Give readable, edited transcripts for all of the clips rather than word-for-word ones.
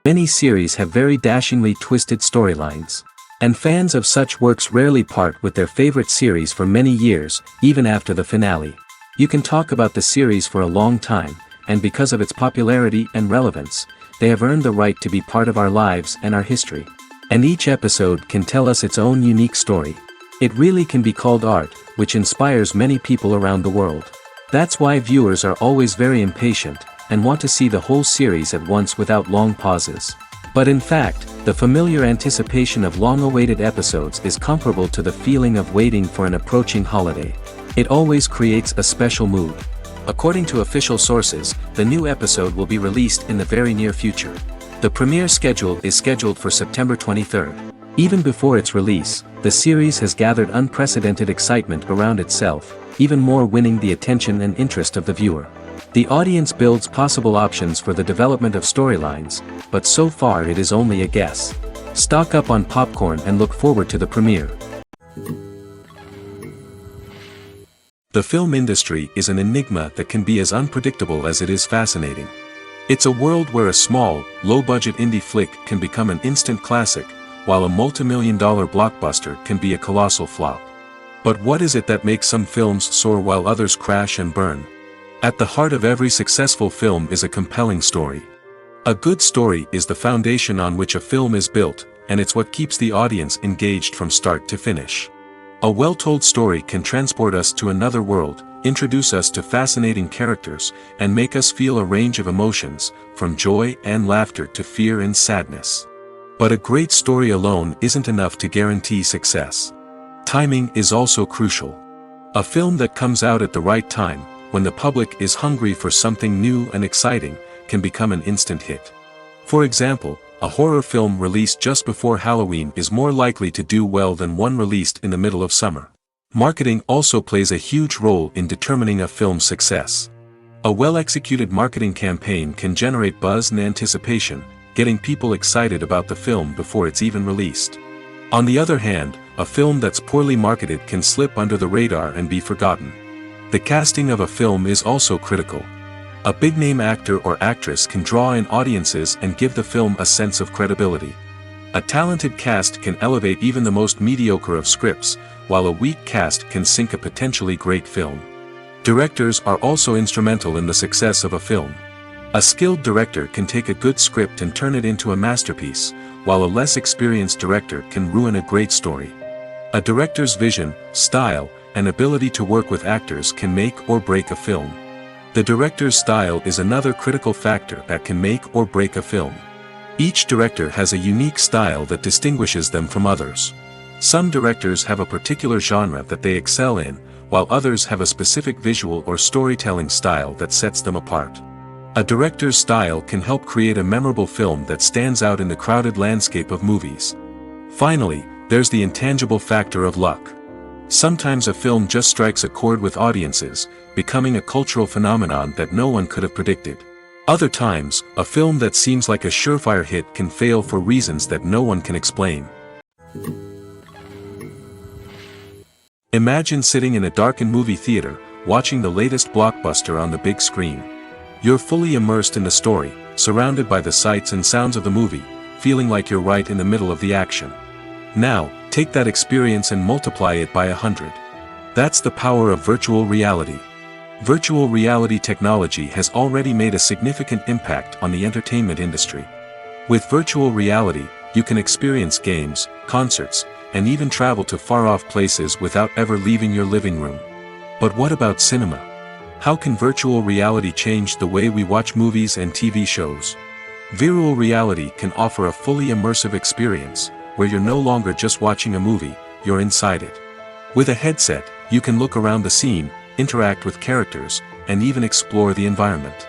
Many series have very dashingly twisted storylines. And fans of such works rarely part with their favorite series for many years, even after the finale. You can talk about the series for a long time, and because of its popularity and relevance, they have earned the right to be part of our lives and our history. And each episode can tell us its own unique story. It really can be called art, which inspires many people around the world. That's why viewers are always very impatient, and want to see the whole series at once without long pauses. But in fact, the familiar anticipation of long-awaited episodes is comparable to the feeling of waiting for an approaching holiday. It always creates a special mood. According to official sources, the new episode will be released in the very near future. The premiere schedule is scheduled for September 23rd. Even before its release, the series has gathered unprecedented excitement around itself, even more winning the attention and interest of the viewer. The audience builds possible options for the development of storylines, but so far it is only a guess. Stock up on popcorn and look forward to the premiere. The film industry is an enigma that can be as unpredictable as it is fascinating. It's a world where a small, low-budget indie flick can become an instant classic, while a multi-million-dollar blockbuster can be a colossal flop. But what is it that makes some films soar while others crash and burn? At the heart of every successful film is a compelling story. A good story is the foundation on which a film is built, and it's what keeps the audience engaged from start to finish. A well-told story can transport us to another world, introduce us to fascinating characters, and make us feel a range of emotions, from joy and laughter to fear and sadness. But a great story alone isn't enough to guarantee success. Timing is also crucial. A film that comes out at the right time, when the public is hungry for something new and exciting, can become an instant hit. For example, a horror film released just before Halloween is more likely to do well than one released in the middle of summer. Marketing also plays a huge role in determining a film's success. A well-executed marketing campaign can generate buzz and anticipation, getting people excited about the film before it's even released. On the other hand, a film that's poorly marketed can slip under the radar and be forgotten. The casting of a film is also critical. A big-name actor or actress can draw in audiences and give the film a sense of credibility. A talented cast can elevate even the most mediocre of scripts, while a weak cast can sink a potentially great film. Directors are also instrumental in the success of a film. A skilled director can take a good script and turn it into a masterpiece, while a less experienced director can ruin a great story. A director's vision, style, and ability to work with actors can make or break a film. The director's style is another critical factor that can make or break a film. Each director has a unique style that distinguishes them from others. Some directors have a particular genre that they excel in, while others have a specific visual or storytelling style that sets them apart. A director's style can help create a memorable film that stands out in the crowded landscape of movies. Finally, there's the intangible factor of luck. Sometimes a film just strikes a chord with audiences, becoming a cultural phenomenon that no one could have predicted. Other times, a film that seems like a surefire hit can fail for reasons that no one can explain. Imagine sitting in a darkened movie theater, watching the latest blockbuster on the big screen. You're fully immersed in the story, surrounded by the sights and sounds of the movie, feeling like you're right in the middle of the action. Now, take that experience and multiply it by 100. That's the power of virtual reality. Virtual reality technology has already made a significant impact on the entertainment industry. With virtual reality, you can experience games, concerts, and even travel to far-off places without ever leaving your living room. But what about cinema? How can virtual reality change the way we watch movies and TV shows? Virtual reality can offer a fully immersive experience, where you're no longer just watching a movie, you're inside it. With a headset, you can look around the scene, interact with characters, and even explore the environment.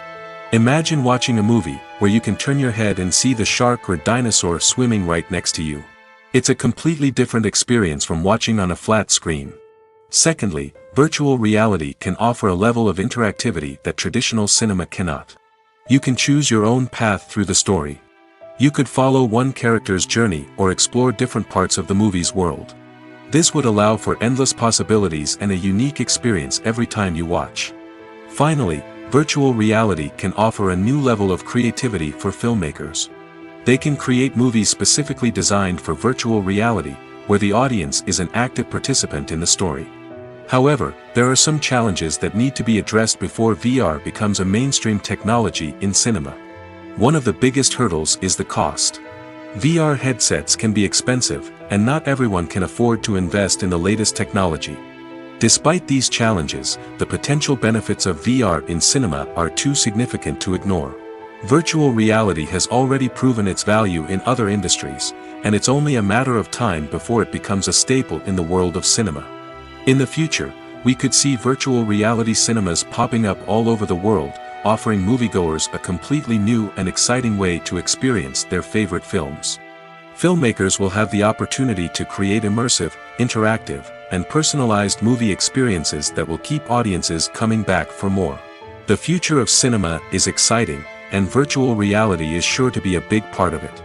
Imagine watching a movie where you can turn your head and see the shark or dinosaur swimming right next to you. It's a completely different experience from watching on a flat screen. Secondly, virtual reality can offer a level of interactivity that traditional cinema cannot. You can choose your own path through the story. You could follow one character's journey or explore different parts of the movie's world. This would allow for endless possibilities and a unique experience every time you watch. Finally, virtual reality can offer a new level of creativity for filmmakers. They can create movies specifically designed for virtual reality, where the audience is an active participant in the story. However, there are some challenges that need to be addressed before VR becomes a mainstream technology in cinema. One of the biggest hurdles is the cost. VR headsets can be expensive, and not everyone can afford to invest in the latest technology. Despite these challenges, the potential benefits of VR in cinema are too significant to ignore. Virtual reality has already proven its value in other industries, and it's only a matter of time before it becomes a staple in the world of cinema. In the future, we could see virtual reality cinemas popping up all over the world, offering moviegoers a completely new and exciting way to experience their favorite films. Filmmakers will have the opportunity to create immersive, interactive, and personalized movie experiences that will keep audiences coming back for more. The future of cinema is exciting, and virtual reality is sure to be a big part of it.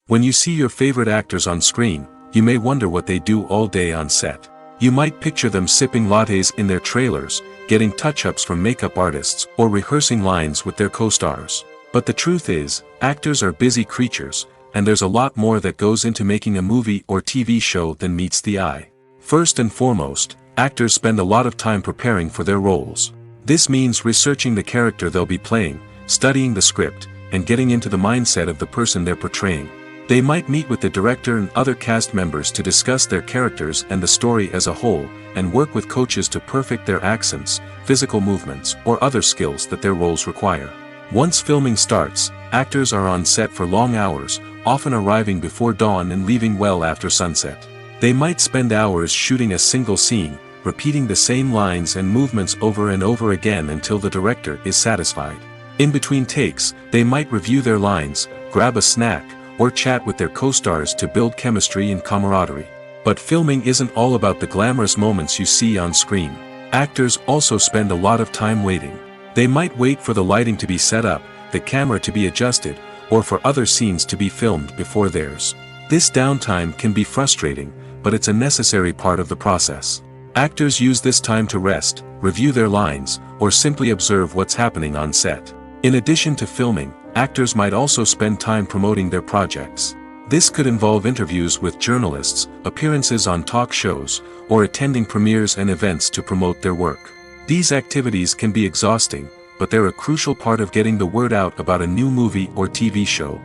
When you see your favorite actors on screen, you may wonder what they do all day on set. You might picture them sipping lattes in their trailers, getting touch-ups from makeup artists, or rehearsing lines with their co-stars. But the truth is, actors are busy creatures, and there's a lot more that goes into making a movie or TV show than meets the eye. First and foremost, actors spend a lot of time preparing for their roles. This means researching the character they'll be playing, studying the script, and getting into the mindset of the person they're portraying. They might meet with the director and other cast members to discuss their characters and the story as a whole, and work with coaches to perfect their accents, physical movements, or other skills that their roles require. Once filming starts, actors are on set for long hours, often arriving before dawn and leaving well after sunset. They might spend hours shooting a single scene, repeating the same lines and movements over and over again until the director is satisfied. In between takes, they might review their lines, grab a snack, or chat with their co-stars to build chemistry and camaraderie. But filming isn't all about the glamorous moments you see on screen. Actors also spend a lot of time waiting. They might wait for the lighting to be set up, the camera to be adjusted, or for other scenes to be filmed before theirs. This downtime can be frustrating, but it's a necessary part of the process. Actors use this time to rest, review their lines, or simply observe what's happening on set. In addition to filming, actors might also spend time promoting their projects. This could involve interviews with journalists, appearances on talk shows, or attending premieres and events to promote their work. These activities can be exhausting, but they're a crucial part of getting the word out about a new movie or TV show.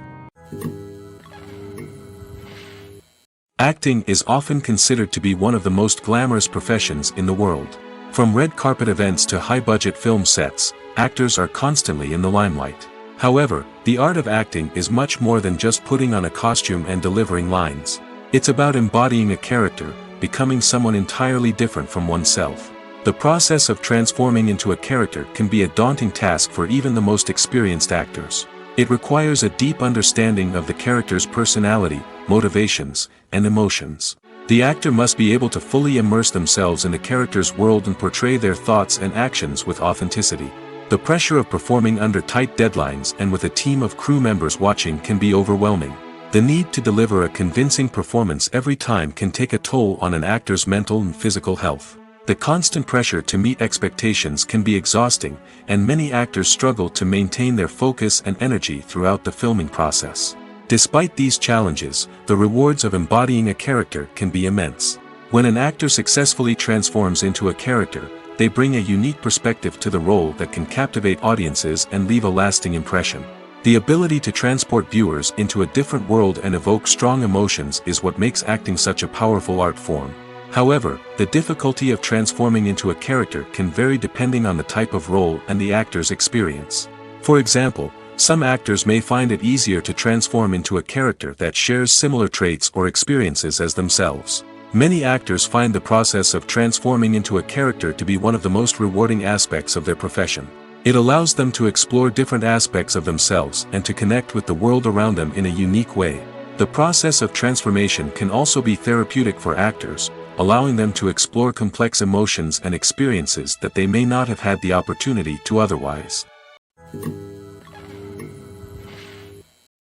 Acting is often considered to be one of the most glamorous professions in the world. From red carpet events to high-budget film sets, actors are constantly in the limelight. However, the art of acting is much more than just putting on a costume and delivering lines. It's about embodying a character, becoming someone entirely different from oneself. The process of transforming into a character can be a daunting task for even the most experienced actors. It requires a deep understanding of the character's personality, motivations, and emotions. The actor must be able to fully immerse themselves in the character's world and portray their thoughts and actions with authenticity. The pressure of performing under tight deadlines and with a team of crew members watching can be overwhelming. The need to deliver a convincing performance every time can take a toll on an actor's mental and physical health. The constant pressure to meet expectations can be exhausting, and many actors struggle to maintain their focus and energy throughout the filming process. Despite these challenges, the rewards of embodying a character can be immense. When an actor successfully transforms into a character, they bring a unique perspective to the role that can captivate audiences and leave a lasting impression. The ability to transport viewers into a different world and evoke strong emotions is what makes acting such a powerful art form. However, the difficulty of transforming into a character can vary depending on the type of role and the actor's experience. For example, some actors may find it easier to transform into a character that shares similar traits or experiences as themselves. Many actors find the process of transforming into a character to be one of the most rewarding aspects of their profession. It allows them to explore different aspects of themselves and to connect with the world around them in a unique way. The process of transformation can also be therapeutic for actors, allowing them to explore complex emotions and experiences that they may not have had the opportunity to otherwise.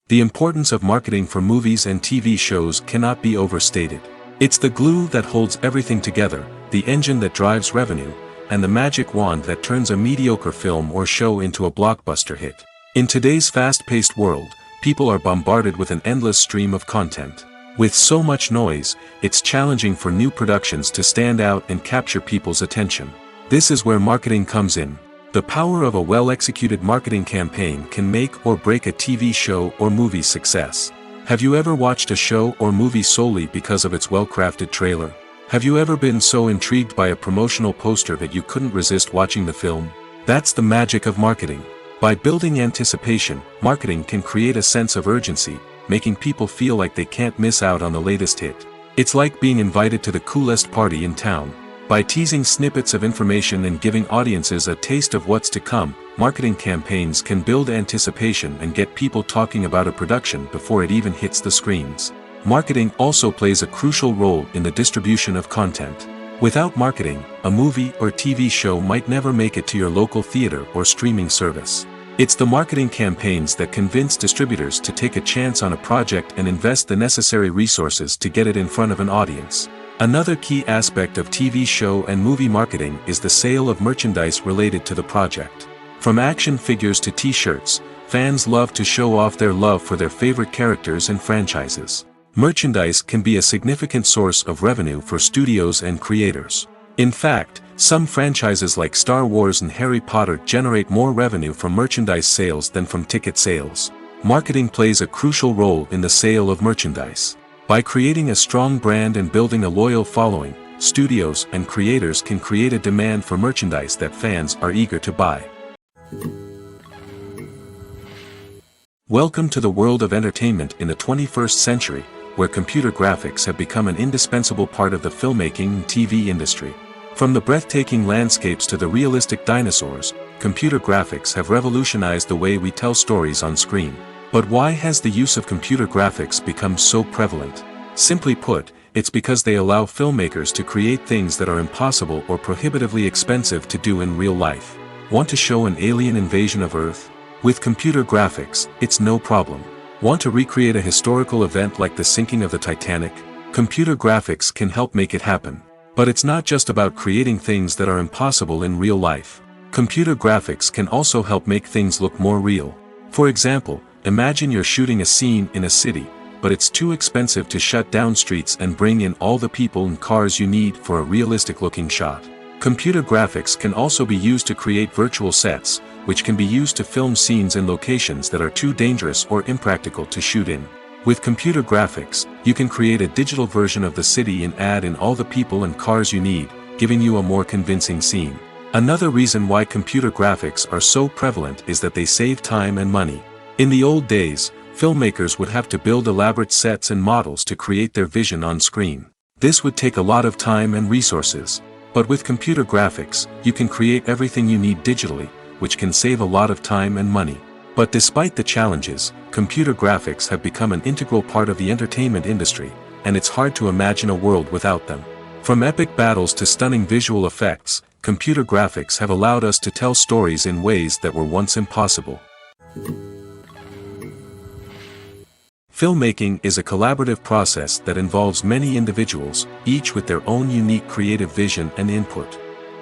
The importance of marketing for movies and TV shows cannot be overstated. It's the glue that holds everything together, the engine that drives revenue, and the magic wand that turns a mediocre film or show into a blockbuster hit. In today's fast-paced world, people are bombarded with an endless stream of content. With so much noise, it's challenging for new productions to stand out and capture people's attention. This is where marketing comes in. The power of a well-executed marketing campaign can make or break a TV show or movie's success. Have you ever watched a show or movie solely because of its well-crafted trailer? Have you ever been so intrigued by a promotional poster that you couldn't resist watching the film? That's the magic of marketing. By building anticipation, marketing can create a sense of urgency, making people feel like they can't miss out on the latest hit. It's like being invited to the coolest party in town. By teasing snippets of information and giving audiences a taste of what's to come, marketing campaigns can build anticipation and get people talking about a production before it even hits the screens. Marketing also plays a crucial role in the distribution of content. Without marketing, a movie or TV show might never make it to your local theater or streaming service. It's the marketing campaigns that convince distributors to take a chance on a project and invest the necessary resources to get it in front of an audience. Another key aspect of TV show and movie marketing is the sale of merchandise related to the project. From action figures to t-shirts, fans love to show off their love for their favorite characters and franchises. Merchandise can be a significant source of revenue for studios and creators. In fact, some franchises like Star Wars and Harry Potter generate more revenue from merchandise sales than from ticket sales. Marketing plays a crucial role in the sale of merchandise. By creating a strong brand and building a loyal following, studios and creators can create a demand for merchandise that fans are eager to buy. Welcome to the world of entertainment in the 21st century, where computer graphics have become an indispensable part of the filmmaking and TV industry. From the breathtaking landscapes to the realistic dinosaurs, computer graphics have revolutionized the way we tell stories on screen. But why has the use of computer graphics become so prevalent? Simply put, it's because they allow filmmakers to create things that are impossible or prohibitively expensive to do in real life. Want to show an alien invasion of Earth? With computer graphics, it's no problem. Want to recreate a historical event like the sinking of the Titanic? Computer graphics can help make it happen. But it's not just about creating things that are impossible in real life. Computer graphics can also help make things look more real. For example, imagine you're shooting a scene in a city, but it's too expensive to shut down streets and bring in all the people and cars you need for a realistic-looking shot. Computer graphics can also be used to create virtual sets, which can be used to film scenes in locations that are too dangerous or impractical to shoot in. With computer graphics, you can create a digital version of the city and add in all the people and cars you need, giving you a more convincing scene. Another reason why computer graphics are so prevalent is that they save time and money. In the old days, filmmakers would have to build elaborate sets and models to create their vision on screen. This would take a lot of time and resources. But with computer graphics, you can create everything you need digitally, which can save a lot of time and money. But despite the challenges, computer graphics have become an integral part of the entertainment industry, and it's hard to imagine a world without them. From epic battles to stunning visual effects, computer graphics have allowed us to tell stories in ways that were once impossible. Filmmaking is a collaborative process that involves many individuals, each with their own unique creative vision and input.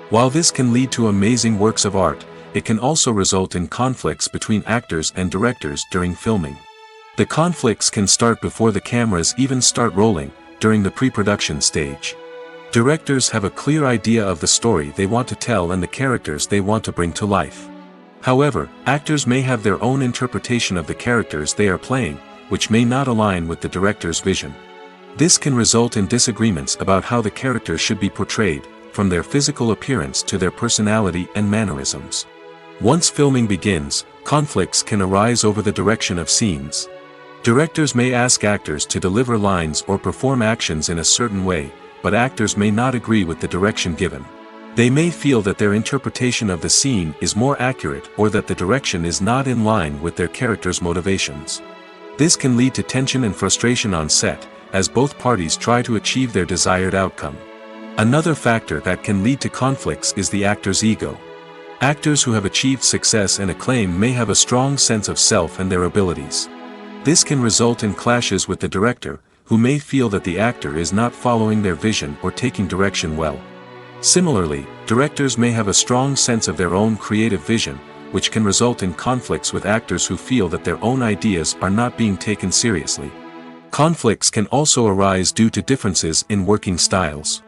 While this can lead to amazing works of art, it can also result in conflicts between actors and directors during filming. The conflicts can start before the cameras even start rolling, during the pre-production stage. Directors have a clear idea of the story they want to tell and the characters they want to bring to life. However, actors may have their own interpretation of the characters they are playing, which may not align with the director's vision. This can result in disagreements about how the characters should be portrayed, from their physical appearance to their personality and mannerisms. Once filming begins, conflicts can arise over the direction of scenes. Directors may ask actors to deliver lines or perform actions in a certain way, but actors may not agree with the direction given. They may feel that their interpretation of the scene is more accurate or that the direction is not in line with their character's motivations. This can lead to tension and frustration on set, as both parties try to achieve their desired outcome. Another factor that can lead to conflicts is the actor's ego. Actors who have achieved success and acclaim may have a strong sense of self and their abilities. This can result in clashes with the director, who may feel that the actor is not following their vision or taking direction well. Similarly, directors may have a strong sense of their own creative vision, which can result in conflicts with actors who feel that their own ideas are not being taken seriously. Conflicts can also arise due to differences in working styles.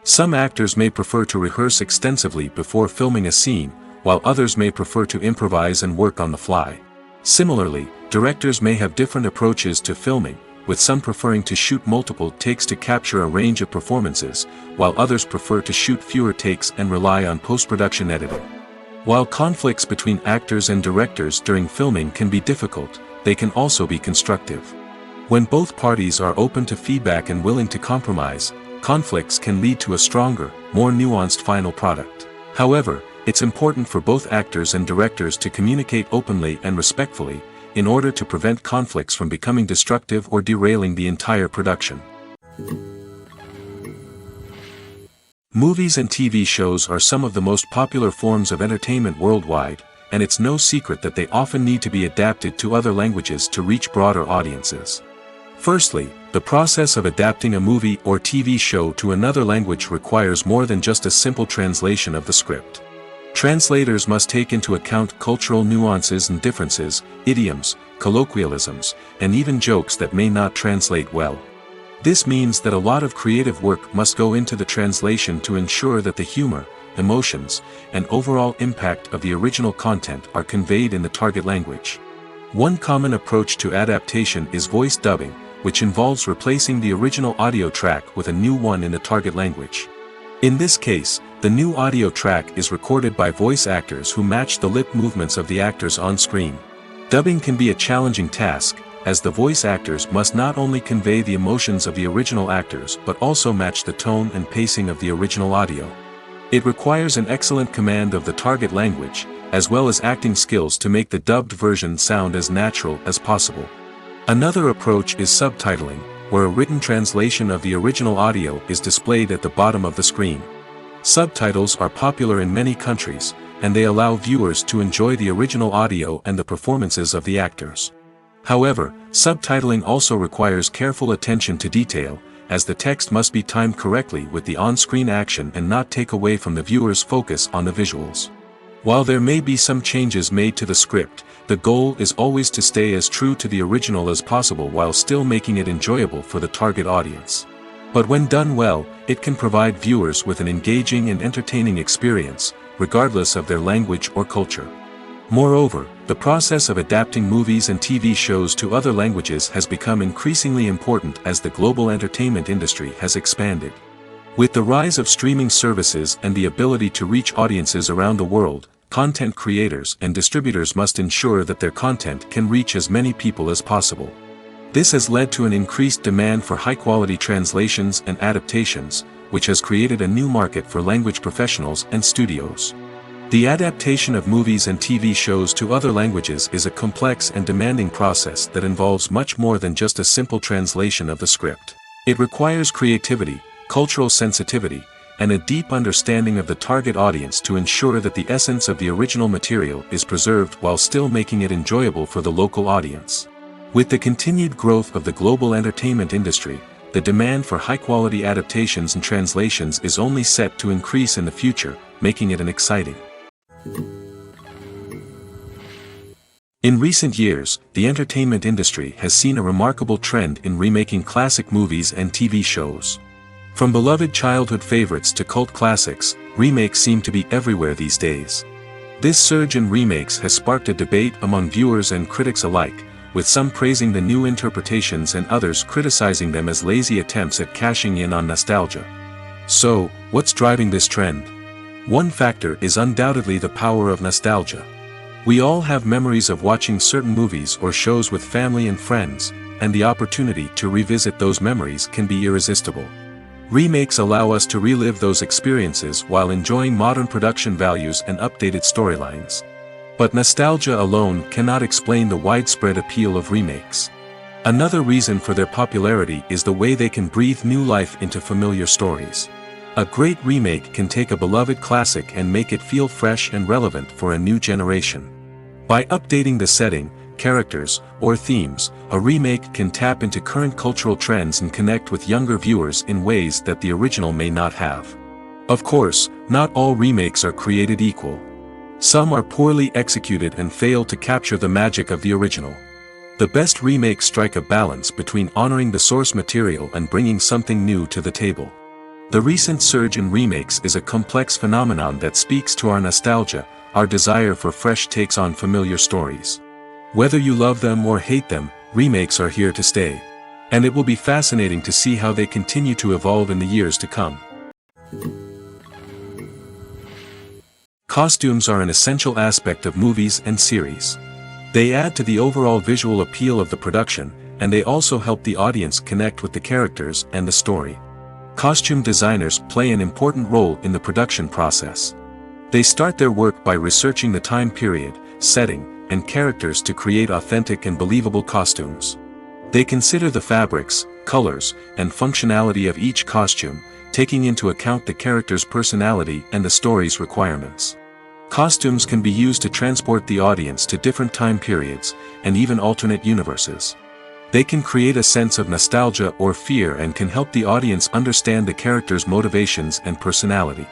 Some actors may prefer to rehearse extensively before filming a scene, while others may prefer to improvise and work on the fly. Similarly, directors may have different approaches to filming, with some preferring to shoot multiple takes to capture a range of performances, while others prefer to shoot fewer takes and rely on post-production editing. While conflicts between actors and directors during filming can be difficult, they can also be constructive. When both parties are open to feedback and willing to compromise, conflicts can lead to a stronger, more nuanced final product. However, it's important for both actors and directors to communicate openly and respectfully, in order to prevent conflicts from becoming destructive or derailing the entire production. Movies and TV shows are some of the most popular forms of entertainment worldwide, and it's no secret that they often need to be adapted to other languages to reach broader audiences. Firstly, the process of adapting a movie or TV show to another language requires more than just a simple translation of the script. Translators must take into account cultural nuances and differences, idioms, colloquialisms, and even jokes that may not translate well. This means that a lot of creative work must go into the translation to ensure that the humor, emotions, and overall impact of the original content are conveyed in the target language. One common approach to adaptation is voice dubbing, which involves replacing the original audio track with a new one in the target language. In this case, the new audio track is recorded by voice actors who match the lip movements of the actors on screen. Dubbing can be a challenging task, as the voice actors must not only convey the emotions of the original actors but also match the tone and pacing of the original audio. It requires an excellent command of the target language, as well as acting skills to make the dubbed version sound as natural as possible. Another approach is subtitling, where a written translation of the original audio is displayed at the bottom of the screen. Subtitles are popular in many countries, and they allow viewers to enjoy the original audio and the performances of the actors. However, subtitling also requires careful attention to detail, as the text must be timed correctly with the on-screen action and not take away from the viewer's focus on the visuals. While there may be some changes made to the script, the goal is always to stay as true to the original as possible while still making it enjoyable for the target audience. But when done well, it can provide viewers with an engaging and entertaining experience, regardless of their language or culture. Moreover, the process of adapting movies and TV shows to other languages has become increasingly important as the global entertainment industry has expanded. With the rise of streaming services and the ability to reach audiences around the world, content creators and distributors must ensure that their content can reach as many people as possible. This has led to an increased demand for high-quality translations and adaptations, which has created a new market for language professionals and studios. The adaptation of movies and TV shows to other languages is a complex and demanding process that involves much more than just a simple translation of the script. It requires creativity, cultural sensitivity, and a deep understanding of the target audience to ensure that the essence of the original material is preserved while still making it enjoyable for the local audience. With the continued growth of the global entertainment industry, the demand for high-quality adaptations and translations is only set to increase in the future, making it an exciting. In recent years, the entertainment industry has seen a remarkable trend in remaking classic movies and TV shows. From beloved childhood favorites to cult classics, remakes seem to be everywhere these days. This surge in remakes has sparked a debate among viewers and critics alike, with some praising the new interpretations and others criticizing them as lazy attempts at cashing in on nostalgia. So, what's driving this trend? One factor is undoubtedly the power of nostalgia. We all have memories of watching certain movies or shows with family and friends, and the opportunity to revisit those memories can be irresistible. Remakes allow us to relive those experiences while enjoying modern production values and updated storylines. But nostalgia alone cannot explain the widespread appeal of remakes. Another reason for their popularity is the way they can breathe new life into familiar stories. A great remake can take a beloved classic and make it feel fresh and relevant for a new generation. By updating the setting, characters, or themes, a remake can tap into current cultural trends and connect with younger viewers in ways that the original may not have. Of course, not all remakes are created equal. Some are poorly executed and fail to capture the magic of the original. The best remakes strike a balance between honoring the source material and bringing something new to the table. The recent surge in remakes is a complex phenomenon that speaks to our nostalgia, our desire for fresh takes on familiar stories. Whether you love them or hate them, remakes are here to stay. And it will be fascinating to see how they continue to evolve in the years to come. Costumes are an essential aspect of movies and series. They add to the overall visual appeal of the production, and they also help the audience connect with the characters and the story. Costume designers play an important role in the production process. They start their work by researching the time period, setting, and characters to create authentic and believable costumes. They consider the fabrics, colors, and functionality of each costume, taking into account the character's personality and the story's requirements. Costumes can be used to transport the audience to different time periods, and even alternate universes. They can create a sense of nostalgia or fear and can help the audience understand the character's motivations and personality.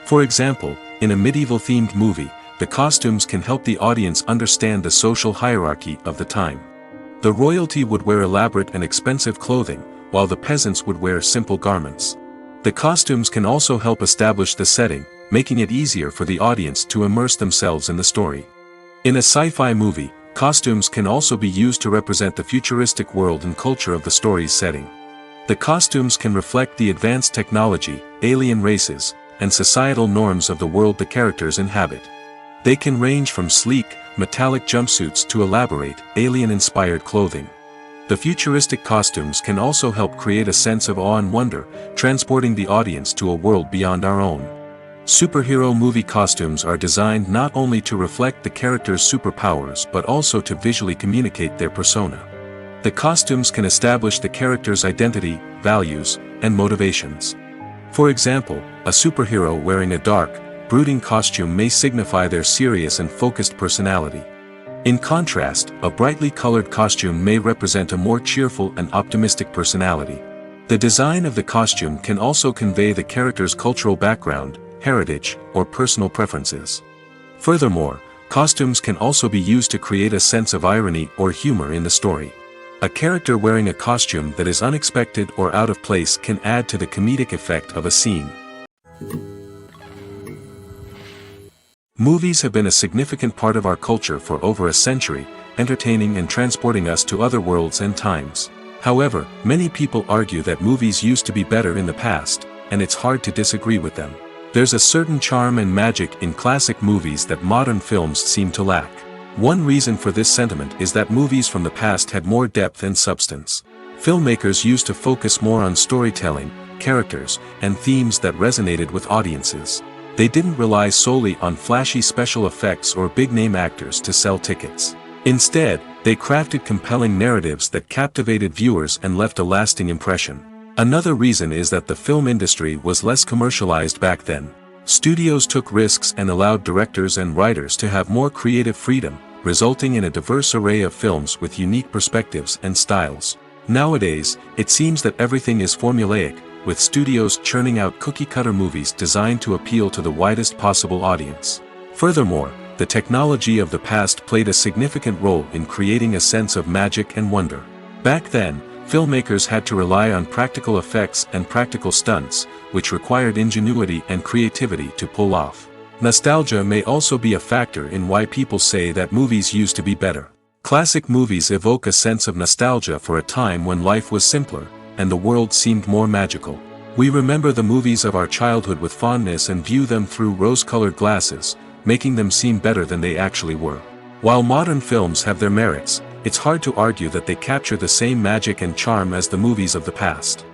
For example, in a medieval-themed movie, the costumes can help the audience understand the social hierarchy of the time. The royalty would wear elaborate and expensive clothing, while the peasants would wear simple garments. The costumes can also help establish the setting, making it easier for the audience to immerse themselves in the story. In a sci-fi movie, costumes can also be used to represent the futuristic world and culture of the story's setting. The costumes can reflect the advanced technology, alien races, and societal norms of the world the characters inhabit. They can range from sleek, metallic jumpsuits to elaborate, alien-inspired clothing. The futuristic costumes can also help create a sense of awe and wonder, transporting the audience to a world beyond our own. Superhero movie costumes are designed not only to reflect the character's superpowers but also to visually communicate their persona. The costumes can establish the character's identity, values, and motivations. For example, a superhero wearing a dark, brooding costume may signify their serious and focused personality. In contrast, a brightly colored costume may represent a more cheerful and optimistic personality. The design of the costume can also convey the character's cultural background, heritage, or personal preferences. Furthermore, costumes can also be used to create a sense of irony or humor in the story. A character wearing a costume that is unexpected or out of place can add to the comedic effect of a scene. Movies have been a significant part of our culture for over a century, entertaining and transporting us to other worlds and times. However, many people argue that movies used to be better in the past, and it's hard to disagree with them. There's a certain charm and magic in classic movies that modern films seem to lack. One reason for this sentiment is that movies from the past had more depth and substance. Filmmakers used to focus more on storytelling, characters, and themes that resonated with audiences. They didn't rely solely on flashy special effects or big-name actors to sell tickets. Instead, they crafted compelling narratives that captivated viewers and left a lasting impression. Another reason is that the film industry was less commercialized back then. Studios took risks and allowed directors and writers to have more creative freedom, resulting in a diverse array of films with unique perspectives and styles. Nowadays, it seems that everything is formulaic, with studios churning out cookie-cutter movies designed to appeal to the widest possible audience. Furthermore, the technology of the past played a significant role in creating a sense of magic and wonder. Back then, filmmakers had to rely on practical effects and practical stunts, which required ingenuity and creativity to pull off. Nostalgia may also be a factor in why people say that movies used to be better. Classic movies evoke a sense of nostalgia for a time when life was simpler, and the world seemed more magical. We remember the movies of our childhood with fondness and view them through rose-colored glasses, making them seem better than they actually were. While modern films have their merits, it's hard to argue that they capture the same magic and charm as the movies of the past.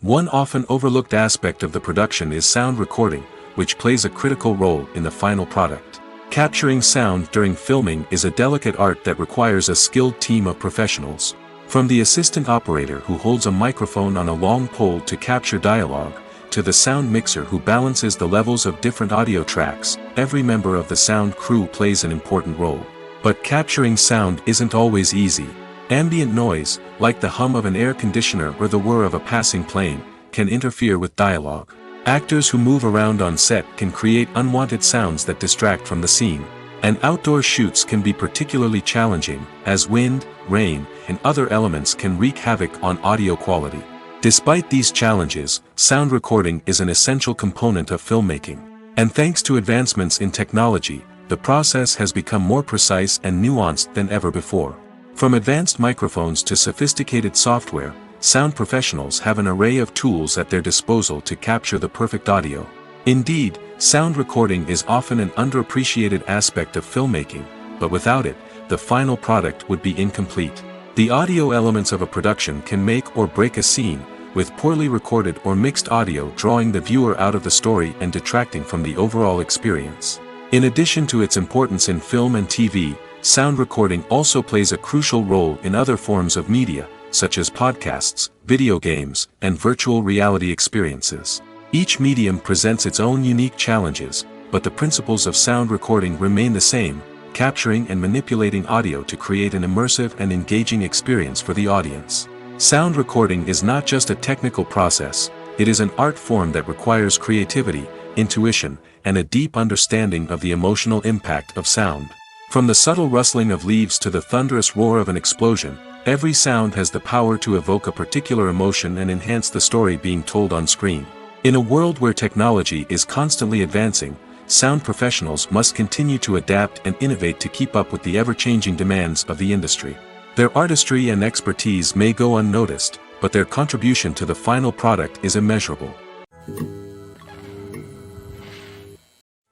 One often overlooked aspect of the production is sound recording, which plays a critical role in the final product. Capturing sound during filming is a delicate art that requires a skilled team of professionals. From the assistant operator who holds a microphone on a long pole to capture dialogue, to the sound mixer who balances the levels of different audio tracks, every member of the sound crew plays an important role. But capturing sound isn't always easy. Ambient noise, like the hum of an air conditioner or the whir of a passing plane, can interfere with dialogue. Actors who move around on set can create unwanted sounds that distract from the scene. And outdoor shoots can be particularly challenging, as wind, rain, and other elements can wreak havoc on audio quality. Despite these challenges, sound recording is an essential component of filmmaking. And thanks to advancements in technology, the process has become more precise and nuanced than ever before. From advanced microphones to sophisticated software, sound professionals have an array of tools at their disposal to capture the perfect audio. Indeed, sound recording is often an underappreciated aspect of filmmaking, but without it, the final product would be incomplete. The audio elements of a production can make or break a scene, with poorly recorded or mixed audio drawing the viewer out of the story and detracting from the overall experience. In addition to its importance in film and TV, sound recording also plays a crucial role in other forms of media, such as podcasts, video games, and virtual reality experiences. Each medium presents its own unique challenges, but the principles of sound recording remain the same, capturing and manipulating audio to create an immersive and engaging experience for the audience. Sound recording is not just a technical process, it is an art form that requires creativity, intuition, and a deep understanding of the emotional impact of sound. From the subtle rustling of leaves to the thunderous roar of an explosion, every sound has the power to evoke a particular emotion and enhance the story being told on screen. In a world where technology is constantly advancing, sound professionals must continue to adapt and innovate to keep up with the ever-changing demands of the industry. Their artistry and expertise may go unnoticed, but their contribution to the final product is immeasurable.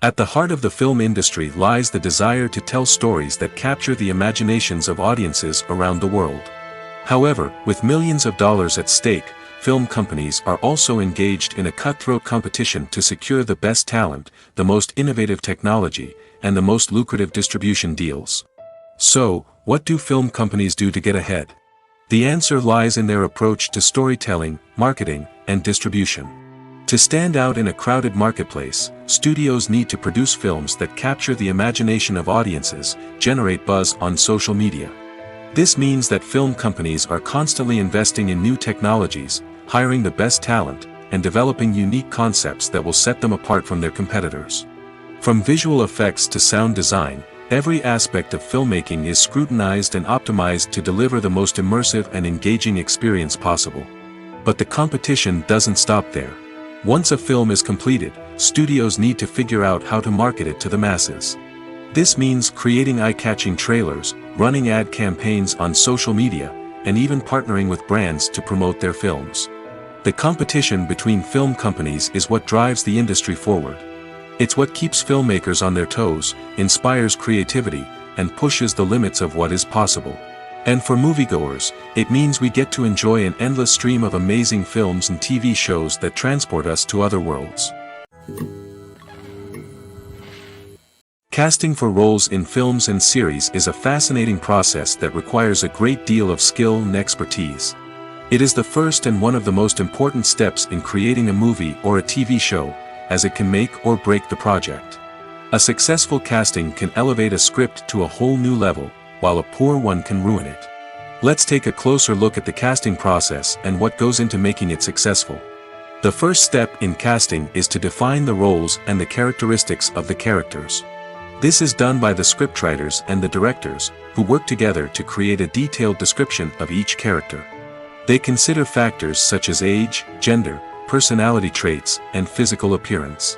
At the heart of the film industry lies the desire to tell stories that capture the imaginations of audiences around the world. However, with millions of dollars at stake, film companies are also engaged in a cutthroat competition to secure the best talent, the most innovative technology, and the most lucrative distribution deals. So, what do film companies do to get ahead? The answer lies in their approach to storytelling, marketing, and distribution. To stand out in a crowded marketplace, studios need to produce films that capture the imagination of audiences, generate buzz on social media. This means that film companies are constantly investing in new technologies, hiring the best talent, and developing unique concepts that will set them apart from their competitors. From visual effects to sound design, every aspect of filmmaking is scrutinized and optimized to deliver the most immersive and engaging experience possible. But the competition doesn't stop there. Once a film is completed, studios need to figure out how to market it to the masses. This means creating eye-catching trailers, running ad campaigns on social media, and even partnering with brands to promote their films. The competition between film companies is what drives the industry forward. It's what keeps filmmakers on their toes, inspires creativity, and pushes the limits of what is possible. And for moviegoers, it means we get to enjoy an endless stream of amazing films and TV shows that transport us to other worlds. Casting for roles in films and series is a fascinating process that requires a great deal of skill and expertise. It is the first and one of the most important steps in creating a movie or a TV show, as it can make or break the project. A successful casting can elevate a script to a whole new level, while a poor one can ruin it. Let's take a closer look at the casting process and what goes into making it successful. The first step in casting is to define the roles and the characteristics of the characters. This is done by the scriptwriters and the directors, who work together to create a detailed description of each character. They consider factors such as age, gender, personality traits, and physical appearance.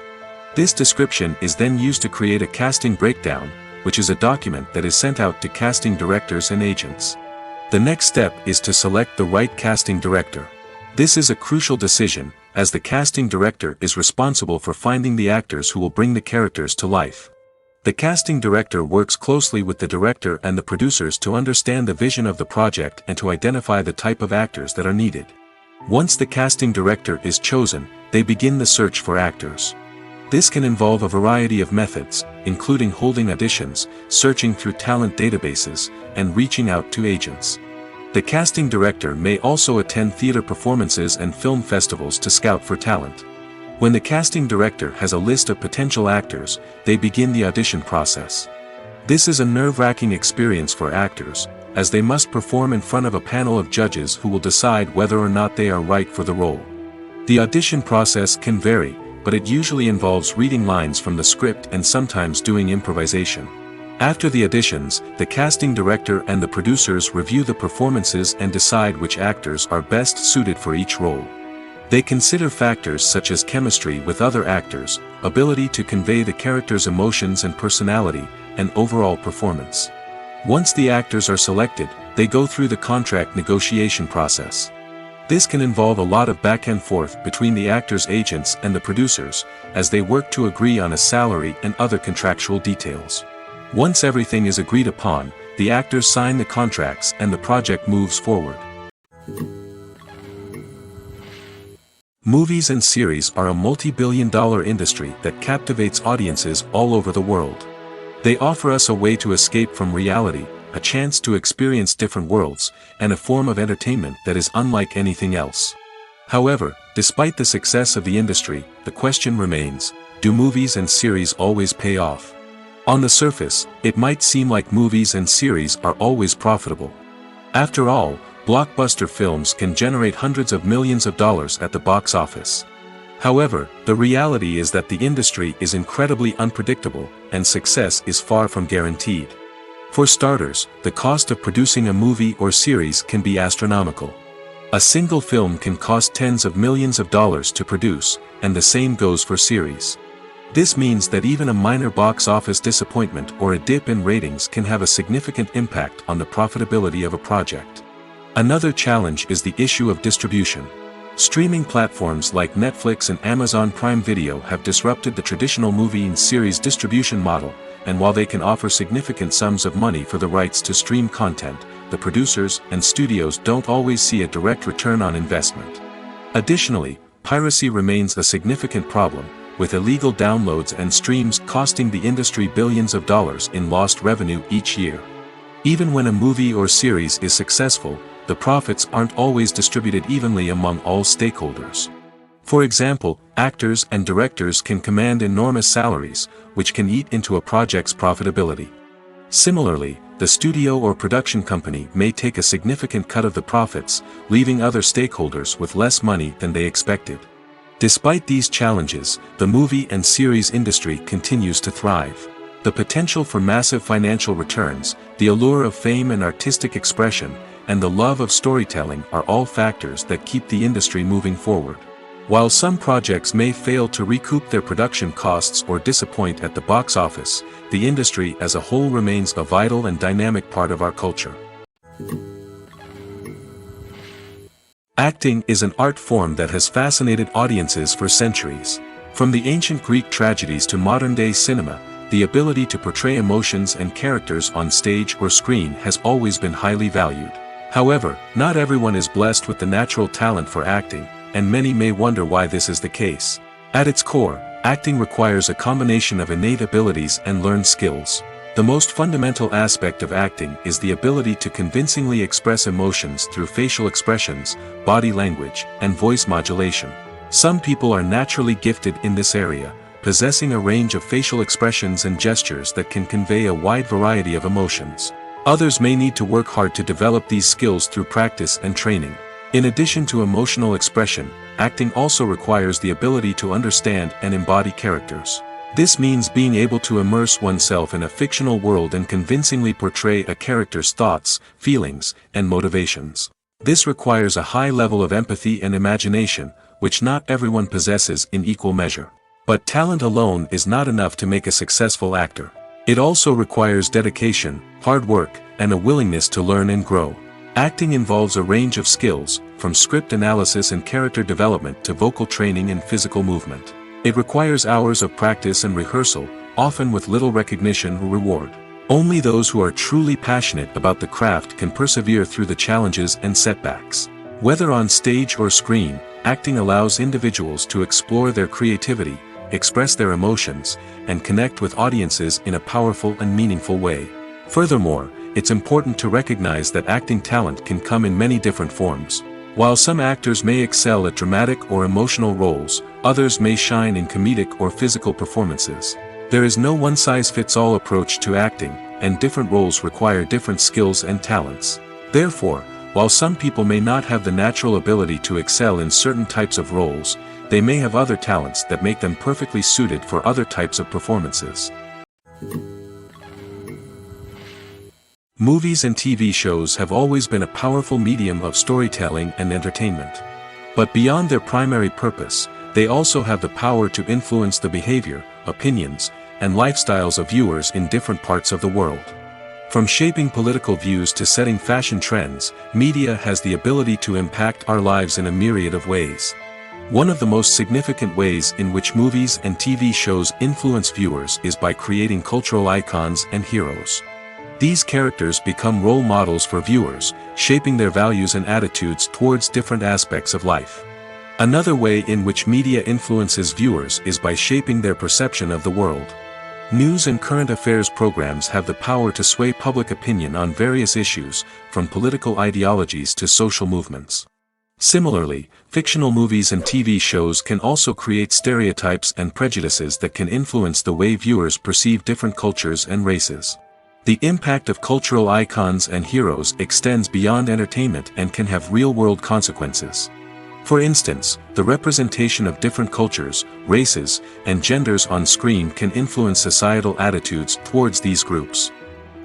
This description is then used to create a casting breakdown, which is a document that is sent out to casting directors and agents. The next step is to select the right casting director. This is a crucial decision, as the casting director is responsible for finding the actors who will bring the characters to life. The casting director works closely with the director and the producers to understand the vision of the project and to identify the type of actors that are needed. Once the casting director is chosen, they begin the search for actors. This can involve a variety of methods, including holding auditions, searching through talent databases, and reaching out to agents. The casting director may also attend theater performances and film festivals to scout for talent. When the casting director has a list of potential actors, they begin the audition process. This is a nerve-wracking experience for actors, as they must perform in front of a panel of judges who will decide whether or not they are right for the role. The audition process can vary, but it usually involves reading lines from the script and sometimes doing improvisation. After the auditions, the casting director and the producers review the performances and decide which actors are best suited for each role. They consider factors such as chemistry with other actors, ability to convey the character's emotions and personality, and overall performance. Once the actors are selected, they go through the contract negotiation process. This can involve a lot of back and forth between the actors' agents and the producers, as they work to agree on a salary and other contractual details. Once everything is agreed upon, the actors sign the contracts and the project moves forward. Movies and series are a multi-billion-dollar industry that captivates audiences all over the world. They offer us a way to escape from reality, a chance to experience different worlds, and a form of entertainment that is unlike anything else. However, despite the success of the industry, the question remains, do movies and series always pay off? On the surface, it might seem like movies and series are always profitable. After all, blockbuster films can generate hundreds of millions of dollars at the box office. However, the reality is that the industry is incredibly unpredictable, and success is far from guaranteed. For starters, the cost of producing a movie or series can be astronomical. A single film can cost tens of millions of dollars to produce, and the same goes for series. This means that even a minor box office disappointment or a dip in ratings can have a significant impact on the profitability of a project. Another challenge is the issue of distribution. Streaming platforms like Netflix and Amazon Prime Video have disrupted the traditional movie and series distribution model, and while they can offer significant sums of money for the rights to stream content, the producers and studios don't always see a direct return on investment. Additionally, piracy remains a significant problem, with illegal downloads and streams costing the industry billions of dollars in lost revenue each year. Even when a movie or series is successful, the profits aren't always distributed evenly among all stakeholders. For example, actors and directors can command enormous salaries, which can eat into a project's profitability. Similarly, the studio or production company may take a significant cut of the profits, leaving other stakeholders with less money than they expected. Despite these challenges, the movie and series industry continues to thrive. The potential for massive financial returns, the allure of fame and artistic expression, and the love of storytelling are all factors that keep the industry moving forward. While some projects may fail to recoup their production costs or disappoint at the box office, the industry as a whole remains a vital and dynamic part of our culture. Acting is an art form that has fascinated audiences for centuries. From the ancient Greek tragedies to modern-day cinema, the ability to portray emotions and characters on stage or screen has always been highly valued. However, not everyone is blessed with the natural talent for acting, and many may wonder why this is the case. At its core, acting requires a combination of innate abilities and learned skills. The most fundamental aspect of acting is the ability to convincingly express emotions through facial expressions, body language, and voice modulation. Some people are naturally gifted in this area, possessing a range of facial expressions and gestures that can convey a wide variety of emotions. Others may need to work hard to develop these skills through practice and training. In addition to emotional expression, acting also requires the ability to understand and embody characters. This means being able to immerse oneself in a fictional world and convincingly portray a character's thoughts, feelings, and motivations. This requires a high level of empathy and imagination, which not everyone possesses in equal measure. But talent alone is not enough to make a successful actor. It also requires dedication, hard work, and a willingness to learn and grow. Acting involves a range of skills, from script analysis and character development to vocal training and physical movement. It requires hours of practice and rehearsal, often with little recognition or reward. Only those who are truly passionate about the craft can persevere through the challenges and setbacks. Whether on stage or screen, acting allows individuals to explore their creativity, express their emotions, and connect with audiences in a powerful and meaningful way. Furthermore, it's important to recognize that acting talent can come in many different forms. While some actors may excel at dramatic or emotional roles, others may shine in comedic or physical performances. There is no one-size-fits-all approach to acting, and different roles require different skills and talents. Therefore, while some people may not have the natural ability to excel in certain types of roles, they may have other talents that make them perfectly suited for other types of performances. Movies and TV shows have always been a powerful medium of storytelling and entertainment. But beyond their primary purpose, they also have the power to influence the behavior, opinions, and lifestyles of viewers in different parts of the world. From shaping political views to setting fashion trends, media has the ability to impact our lives in a myriad of ways. One of the most significant ways in which movies and TV shows influence viewers is by creating cultural icons and heroes. These characters become role models for viewers, shaping their values and attitudes towards different aspects of life. Another way in which media influences viewers is by shaping their perception of the world. News and current affairs programs have the power to sway public opinion on various issues, from political ideologies to social movements. Similarly, fictional movies and TV shows can also create stereotypes and prejudices that can influence the way viewers perceive different cultures and races. The impact of cultural icons and heroes extends beyond entertainment and can have real-world consequences. For instance, the representation of different cultures, races, and genders on screen can influence societal attitudes towards these groups.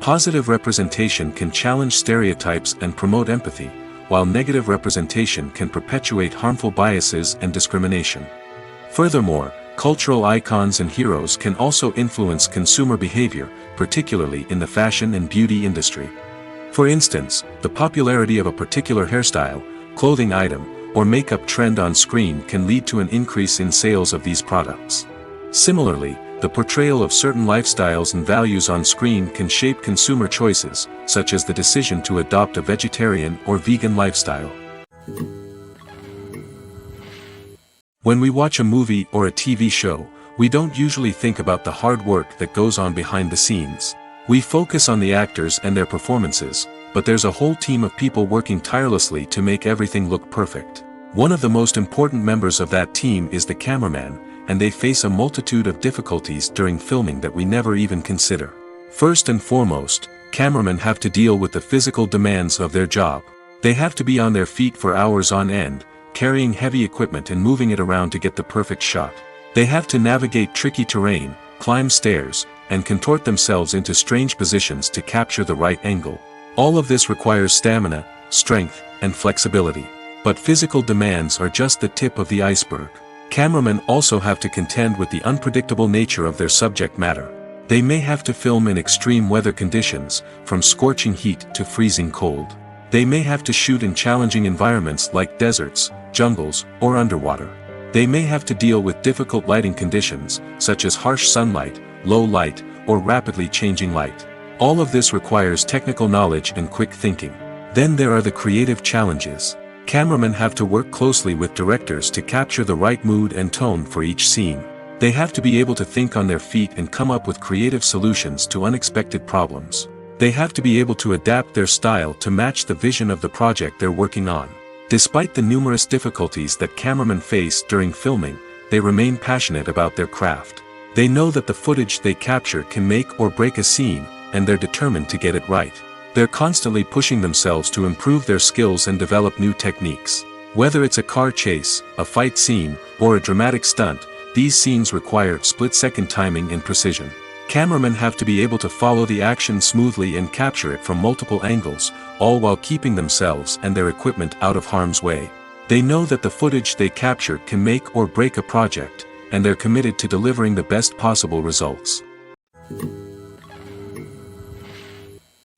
Positive representation can challenge stereotypes and promote empathy, while negative representation can perpetuate harmful biases and discrimination. Furthermore, cultural icons and heroes can also influence consumer behavior, particularly in the fashion and beauty industry. For instance, the popularity of a particular hairstyle, clothing item, or makeup trend on screen can lead to an increase in sales of these products. Similarly, the portrayal of certain lifestyles and values on screen can shape consumer choices, such as the decision to adopt a vegetarian or vegan lifestyle. When we watch a movie or a TV show, we don't usually think about the hard work that goes on behind the scenes. We focus on the actors and their performances, but there's a whole team of people working tirelessly to make everything look perfect. One of the most important members of that team is the cameraman, and they face a multitude of difficulties during filming that we never even consider. First and foremost, cameramen have to deal with the physical demands of their job. They have to be on their feet for hours on end, carrying heavy equipment and moving it around to get the perfect shot. They have to navigate tricky terrain, climb stairs, and contort themselves into strange positions to capture the right angle. All of this requires stamina, strength, and flexibility. But physical demands are just the tip of the iceberg. Cameramen also have to contend with the unpredictable nature of their subject matter. They may have to film in extreme weather conditions, from scorching heat to freezing cold. They may have to shoot in challenging environments like deserts, jungles, or underwater. They may have to deal with difficult lighting conditions, such as harsh sunlight, low light, or rapidly changing light. All of this requires technical knowledge and quick thinking. Then there are the creative challenges. Cameramen have to work closely with directors to capture the right mood and tone for each scene. They have to be able to think on their feet and come up with creative solutions to unexpected problems. They have to be able to adapt their style to match the vision of the project they're working on. Despite the numerous difficulties that cameramen face during filming, they remain passionate about their craft. They know that the footage they capture can make or break a scene, and they're determined to get it right. They're constantly pushing themselves to improve their skills and develop new techniques. Whether it's a car chase, a fight scene, or a dramatic stunt, these scenes require split-second timing and precision. Cameramen have to be able to follow the action smoothly and capture it from multiple angles, all while keeping themselves and their equipment out of harm's way. They know that the footage they capture can make or break a project, and they're committed to delivering the best possible results.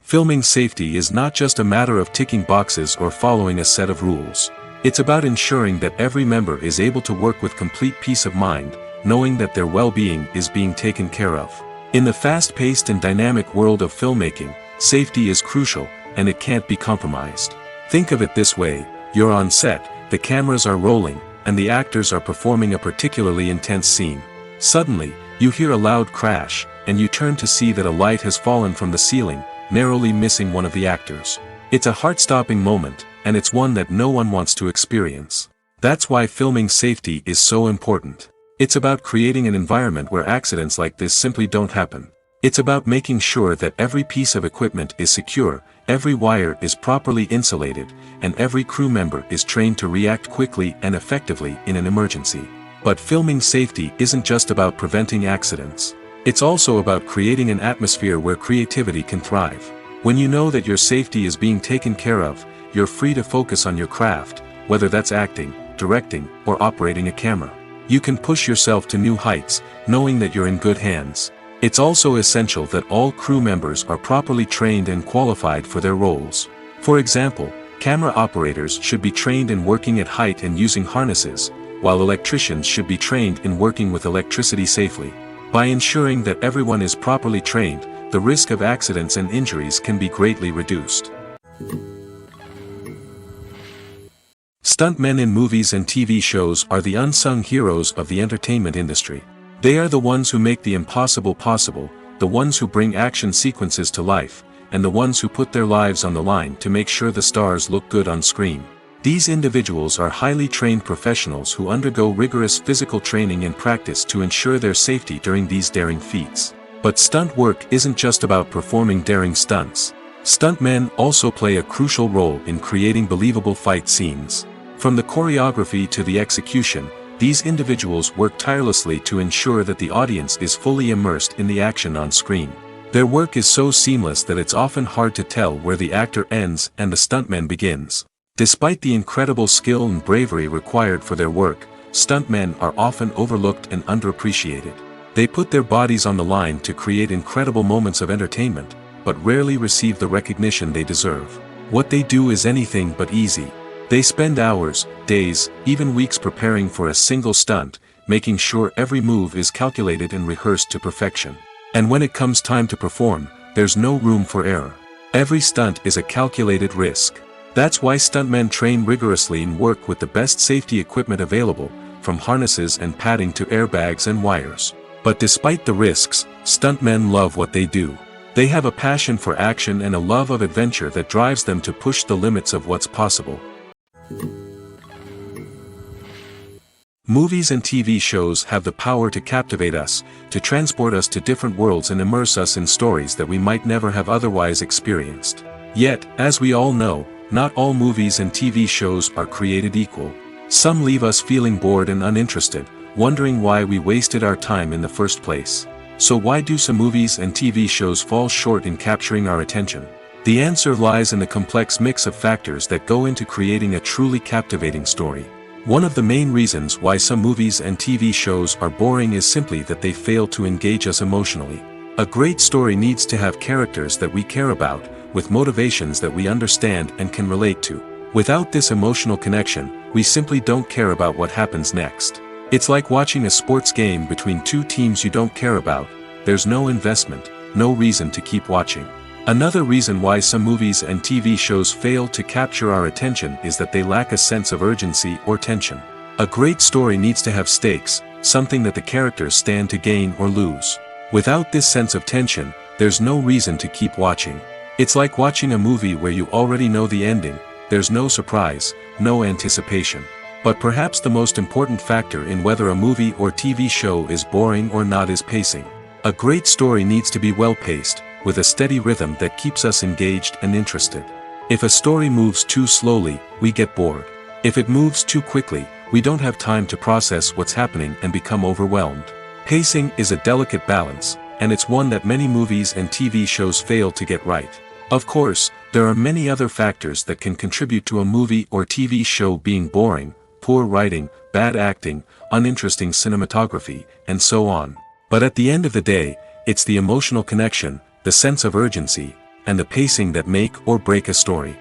Filming safety is not just a matter of ticking boxes or following a set of rules. It's about ensuring that every member is able to work with complete peace of mind, knowing that their well-being is being taken care of. In the fast-paced and dynamic world of filmmaking, safety is crucial, and it can't be compromised. Think of it this way: you're on set, the cameras are rolling, and the actors are performing a particularly intense scene. Suddenly, you hear a loud crash, and you turn to see that a light has fallen from the ceiling, narrowly missing one of the actors. It's a heart-stopping moment, and it's one that no one wants to experience. That's why filming safety is so important. It's about creating an environment where accidents like this simply don't happen. It's about making sure that every piece of equipment is secure, every wire is properly insulated, and every crew member is trained to react quickly and effectively in an emergency. But filming safety isn't just about preventing accidents. It's also about creating an atmosphere where creativity can thrive. When you know that your safety is being taken care of, you're free to focus on your craft, whether that's acting, directing, or operating a camera. You can push yourself to new heights, knowing that you're in good hands. It's also essential that all crew members are properly trained and qualified for their roles. For example, camera operators should be trained in working at height and using harnesses, while electricians should be trained in working with electricity safely. By ensuring that everyone is properly trained, the risk of accidents and injuries can be greatly reduced. Stuntmen in movies and TV shows are the unsung heroes of the entertainment industry. They are the ones who make the impossible possible, the ones who bring action sequences to life, and the ones who put their lives on the line to make sure the stars look good on screen. These individuals are highly trained professionals who undergo rigorous physical training and practice to ensure their safety during these daring feats. But stunt work isn't just about performing daring stunts. Stuntmen also play a crucial role in creating believable fight scenes. From the choreography to the execution, these individuals work tirelessly to ensure that the audience is fully immersed in the action on screen. Their work is so seamless that it's often hard to tell where the actor ends and the stuntman begins. Despite the incredible skill and bravery required for their work, stuntmen are often overlooked and underappreciated. They put their bodies on the line to create incredible moments of entertainment, but rarely receive the recognition they deserve. What they do is anything but easy. They spend hours, days, even weeks preparing for a single stunt, making sure every move is calculated and rehearsed to perfection. And when it comes time to perform, there's no room for error. Every stunt is a calculated risk. That's why stuntmen train rigorously and work with the best safety equipment available, from harnesses and padding to airbags and wires. But despite the risks, stuntmen love what they do. They have a passion for action and a love of adventure that drives them to push the limits of what's possible. Movies and TV shows have the power to captivate us, to transport us to different worlds and immerse us in stories that we might never have otherwise experienced. Yet, as we all know, not all movies and TV shows are created equal. Some leave us feeling bored and uninterested, wondering why we wasted our time in the first place. So why do some movies and TV shows fall short in capturing our attention? The answer lies in the complex mix of factors that go into creating a truly captivating story. One of the main reasons why some movies and TV shows are boring is simply that they fail to engage us emotionally. A great story needs to have characters that we care about, with motivations that we understand and can relate to. Without this emotional connection, we simply don't care about what happens next. It's like watching a sports game between two teams you don't care about. There's no investment, no reason to keep watching. Another reason why some movies and TV shows fail to capture our attention is that they lack a sense of urgency or tension. A great story needs to have stakes, something that the characters stand to gain or lose. Without this sense of tension, there's no reason to keep watching. It's like watching a movie where you already know the ending. There's no surprise, no anticipation. But perhaps the most important factor in whether a movie or TV show is boring or not is pacing. A great story needs to be well-paced, with a steady rhythm that keeps us engaged and interested. If a story moves too slowly, we get bored. If it moves too quickly, we don't have time to process what's happening and become overwhelmed. Pacing is a delicate balance, and it's one that many movies and TV shows fail to get right. Of course, there are many other factors that can contribute to a movie or TV show being boring: poor writing, bad acting, uninteresting cinematography, and so on. But at the end of the day, it's the emotional connection, the sense of urgency, and the pacing that make or break a story.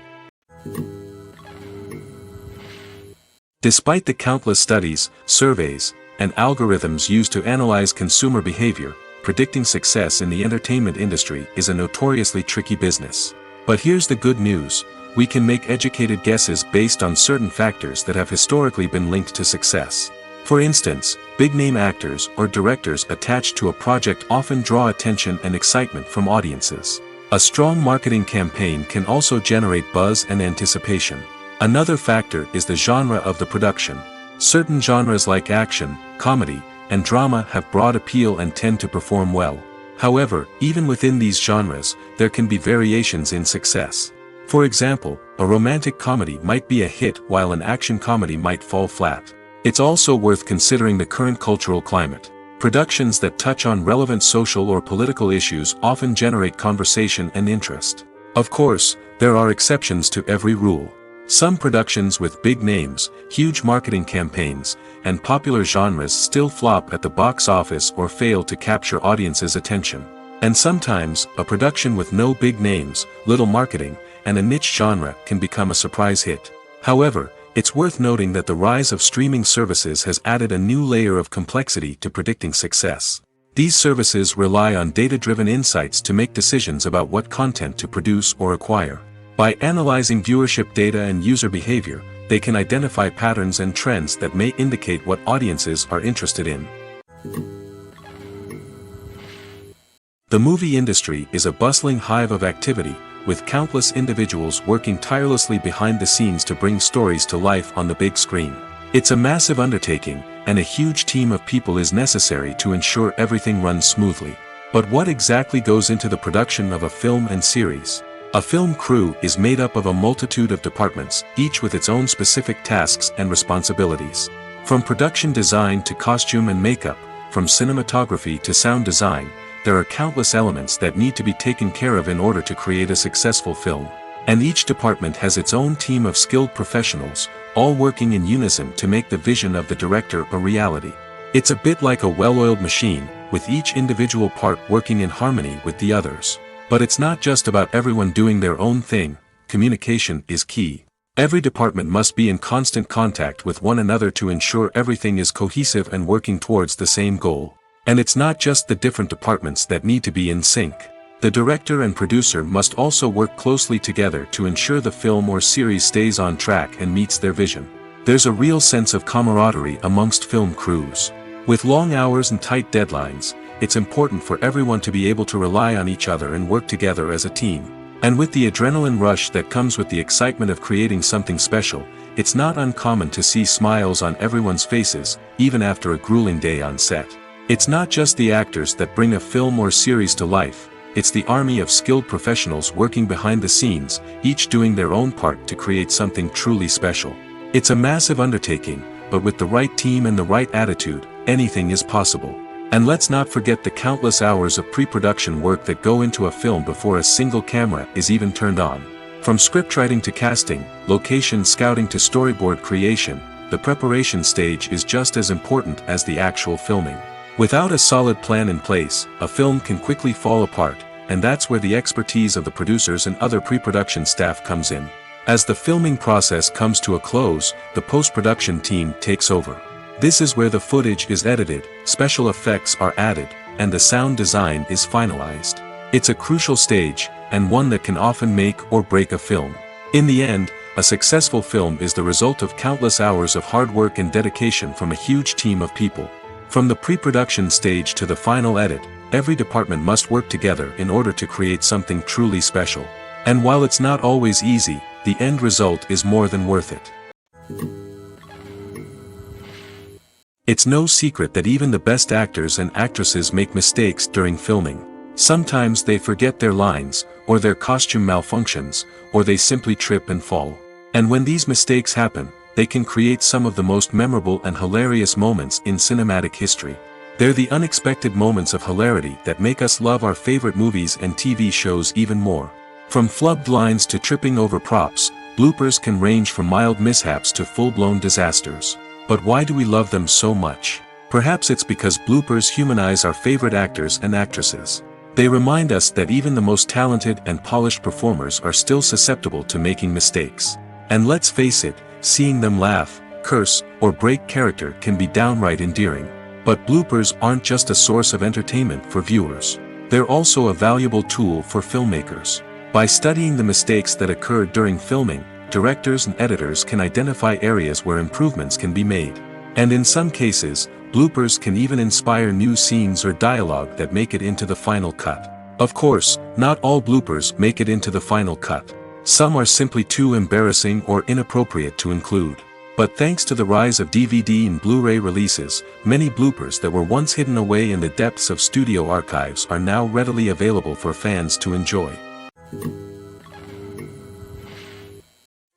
Despite the countless studies, surveys, and algorithms used to analyze consumer behavior, predicting success in the entertainment industry is a notoriously tricky business. But here's the good news: we can make educated guesses based on certain factors that have historically been linked to success. For instance, big-name actors or directors attached to a project often draw attention and excitement from audiences. A strong marketing campaign can also generate buzz and anticipation. Another factor is the genre of the production. Certain genres like action, comedy, and drama have broad appeal and tend to perform well. However, even within these genres, there can be variations in success. For example, a romantic comedy might be a hit while an action comedy might fall flat. It's also worth considering the current cultural climate. Productions that touch on relevant social or political issues often generate conversation and interest. Of course, there are exceptions to every rule. Some productions with big names, huge marketing campaigns, and popular genres still flop at the box office or fail to capture audiences' attention. And sometimes, a production with no big names, little marketing, and a niche genre can become a surprise hit. However, it's worth noting that the rise of streaming services has added a new layer of complexity to predicting success. These services rely on data-driven insights to make decisions about what content to produce or acquire. By analyzing viewership data and user behavior, they can identify patterns and trends that may indicate what audiences are interested in. The movie industry is a bustling hive of activity, with countless individuals working tirelessly behind the scenes to bring stories to life on the big screen. It's a massive undertaking, and a huge team of people is necessary to ensure everything runs smoothly. But what exactly goes into the production of a film and series? A film crew is made up of a multitude of departments, each with its own specific tasks and responsibilities. From production design to costume and makeup, from cinematography to sound design, there are countless elements that need to be taken care of in order to create a successful film. And each department has its own team of skilled professionals, all working in unison to make the vision of the director a reality. It's a bit like a well-oiled machine, with each individual part working in harmony with the others. But it's not just about everyone doing their own thing. Communication is key. Every department must be in constant contact with one another to ensure everything is cohesive and working towards the same goal. And it's not just the different departments that need to be in sync. The director and producer must also work closely together to ensure the film or series stays on track and meets their vision. There's a real sense of camaraderie amongst film crews. With long hours and tight deadlines, it's important for everyone to be able to rely on each other and work together as a team. And with the adrenaline rush that comes with the excitement of creating something special, it's not uncommon to see smiles on everyone's faces, even after a grueling day on set. It's not just the actors that bring a film or series to life, it's the army of skilled professionals working behind the scenes, each doing their own part to create something truly special. It's a massive undertaking, but with the right team and the right attitude, anything is possible. And let's not forget the countless hours of pre-production work that go into a film before a single camera is even turned on. From scriptwriting to casting, location scouting to storyboard creation, the preparation stage is just as important as the actual filming. Without a solid plan in place, a film can quickly fall apart, and that's where the expertise of the producers and other pre-production staff comes in. As the filming process comes to a close, the post-production team takes over. This is where the footage is edited, special effects are added, and the sound design is finalized. It's a crucial stage, and one that can often make or break a film. In the end, a successful film is the result of countless hours of hard work and dedication from a huge team of people. From the pre-production stage to the final edit, every department must work together in order to create something truly special. And while it's not always easy, the end result is more than worth it. It's no secret that even the best actors and actresses make mistakes during filming. Sometimes they forget their lines, or their costume malfunctions, or they simply trip and fall. And when these mistakes happen, they can create some of the most memorable and hilarious moments in cinematic history. They're the unexpected moments of hilarity that make us love our favorite movies and TV shows even more. From flubbed lines to tripping over props, bloopers can range from mild mishaps to full-blown disasters. But why do we love them so much? Perhaps it's because bloopers humanize our favorite actors and actresses. They remind us that even the most talented and polished performers are still susceptible to making mistakes. And let's face it, seeing them laugh, curse, or break character can be downright endearing. But bloopers aren't just a source of entertainment for viewers. They're also a valuable tool for filmmakers. By studying the mistakes that occurred during filming, directors and editors can identify areas where improvements can be made. And in some cases, bloopers can even inspire new scenes or dialogue that make it into the final cut. Of course, not all bloopers make it into the final cut. Some are simply too embarrassing or inappropriate to include. But thanks to the rise of DVD and Blu-ray releases, many bloopers that were once hidden away in the depths of studio archives are now readily available for fans to enjoy.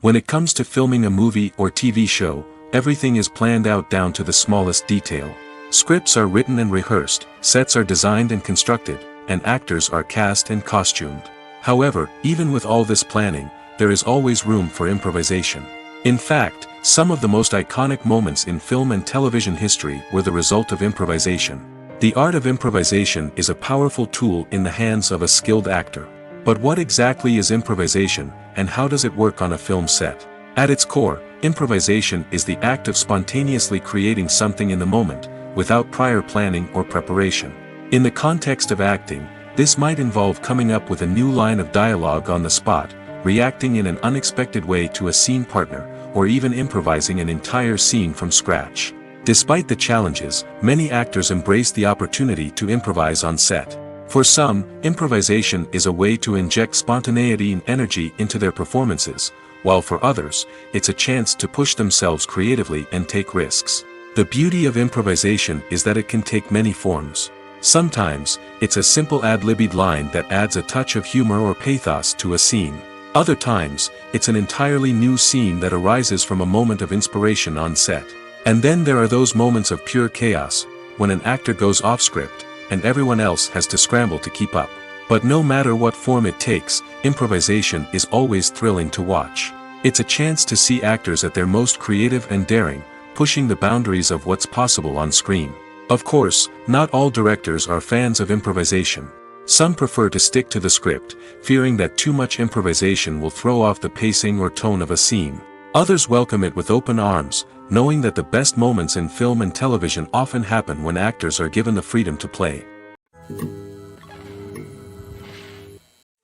When it comes to filming a movie or TV show, everything is planned out down to the smallest detail. Scripts are written and rehearsed, sets are designed and constructed, and actors are cast and costumed. However, even with all this planning, there is always room for improvisation. In fact, some of the most iconic moments in film and television history were the result of improvisation. The art of improvisation is a powerful tool in the hands of a skilled actor. But what exactly is improvisation, and how does it work on a film set? At its core, improvisation is the act of spontaneously creating something in the moment, without prior planning or preparation. In the context of acting, this might involve coming up with a new line of dialogue on the spot, reacting in an unexpected way to a scene partner, or even improvising an entire scene from scratch. Despite the challenges, many actors embrace the opportunity to improvise on set. For some, improvisation is a way to inject spontaneity and energy into their performances, while for others, it's a chance to push themselves creatively and take risks. The beauty of improvisation is that it can take many forms. Sometimes, it's a simple ad-libbed line that adds a touch of humor or pathos to a scene. Other times, it's an entirely new scene that arises from a moment of inspiration on set. And then there are those moments of pure chaos, when an actor goes off script, and everyone else has to scramble to keep up. But no matter what form it takes, improvisation is always thrilling to watch. It's a chance to see actors at their most creative and daring, pushing the boundaries of what's possible on screen. Of course, not all directors are fans of improvisation. Some prefer to stick to the script, fearing that too much improvisation will throw off the pacing or tone of a scene. Others welcome it with open arms, knowing that the best moments in film and television often happen when actors are given the freedom to play.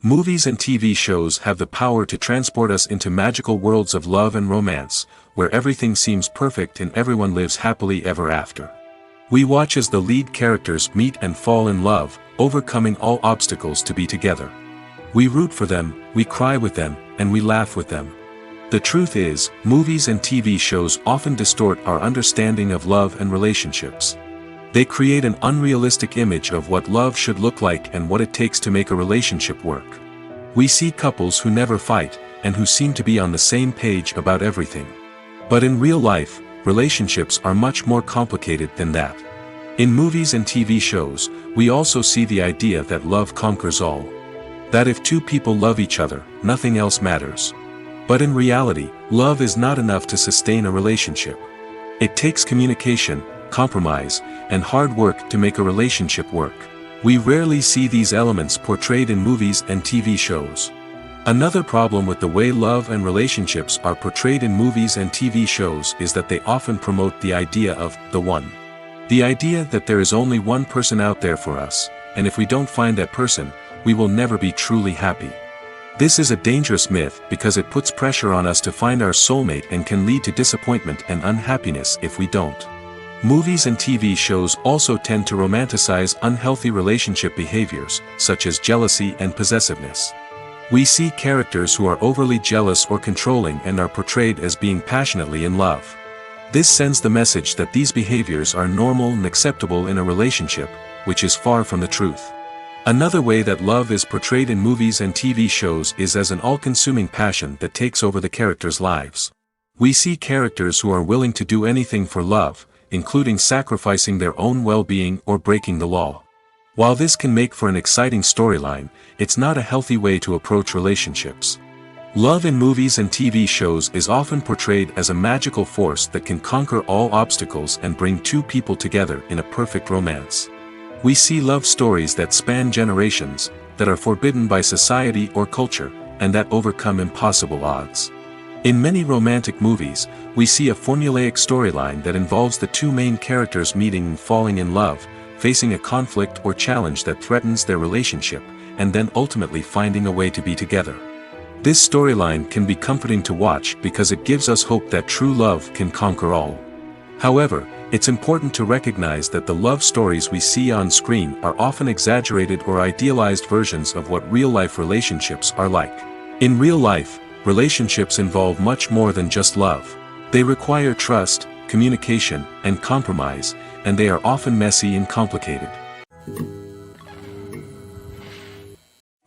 Movies and TV shows have the power to transport us into magical worlds of love and romance, where everything seems perfect and everyone lives happily ever after. We watch as the lead characters meet and fall in love, overcoming all obstacles to be together. We root for them, we cry with them, and we laugh with them. The truth is, movies and TV shows often distort our understanding of love and relationships. They create an unrealistic image of what love should look like and what it takes to make a relationship work. We see couples who never fight, and who seem to be on the same page about everything. But in real life, relationships are much more complicated than that. In movies and TV shows, we also see the idea that love conquers all. That if two people love each other, nothing else matters. But in reality, love is not enough to sustain a relationship. It takes communication, compromise, and hard work to make a relationship work. We rarely see these elements portrayed in movies and TV shows. Another problem with the way love and relationships are portrayed in movies and TV shows is that they often promote the idea of the one. The idea that there is only one person out there for us, and if we don't find that person, we will never be truly happy. This is a dangerous myth because it puts pressure on us to find our soulmate and can lead to disappointment and unhappiness if we don't. Movies and TV shows also tend to romanticize unhealthy relationship behaviors, such as jealousy and possessiveness. We see characters who are overly jealous or controlling and are portrayed as being passionately in love. This sends the message that these behaviors are normal and acceptable in a relationship, which is far from the truth. Another way that love is portrayed in movies and TV shows is as an all-consuming passion that takes over the characters' lives. We see characters who are willing to do anything for love, including sacrificing their own well-being or breaking the law. While this can make for an exciting storyline, it's not a healthy way to approach relationships. Love in movies and TV shows is often portrayed as a magical force that can conquer all obstacles and bring two people together in a perfect romance. We see love stories that span generations, that are forbidden by society or culture, and that overcome impossible odds. In many romantic movies, we see a formulaic storyline that involves the two main characters meeting and falling in love, facing a conflict or challenge that threatens their relationship, and then ultimately finding a way to be together. This storyline can be comforting to watch because it gives us hope that true love can conquer all. However, it's important to recognize that the love stories we see on screen are often exaggerated or idealized versions of what real-life relationships are like. In real life, relationships involve much more than just love. They require trust, communication, and compromise, and they are often messy and complicated.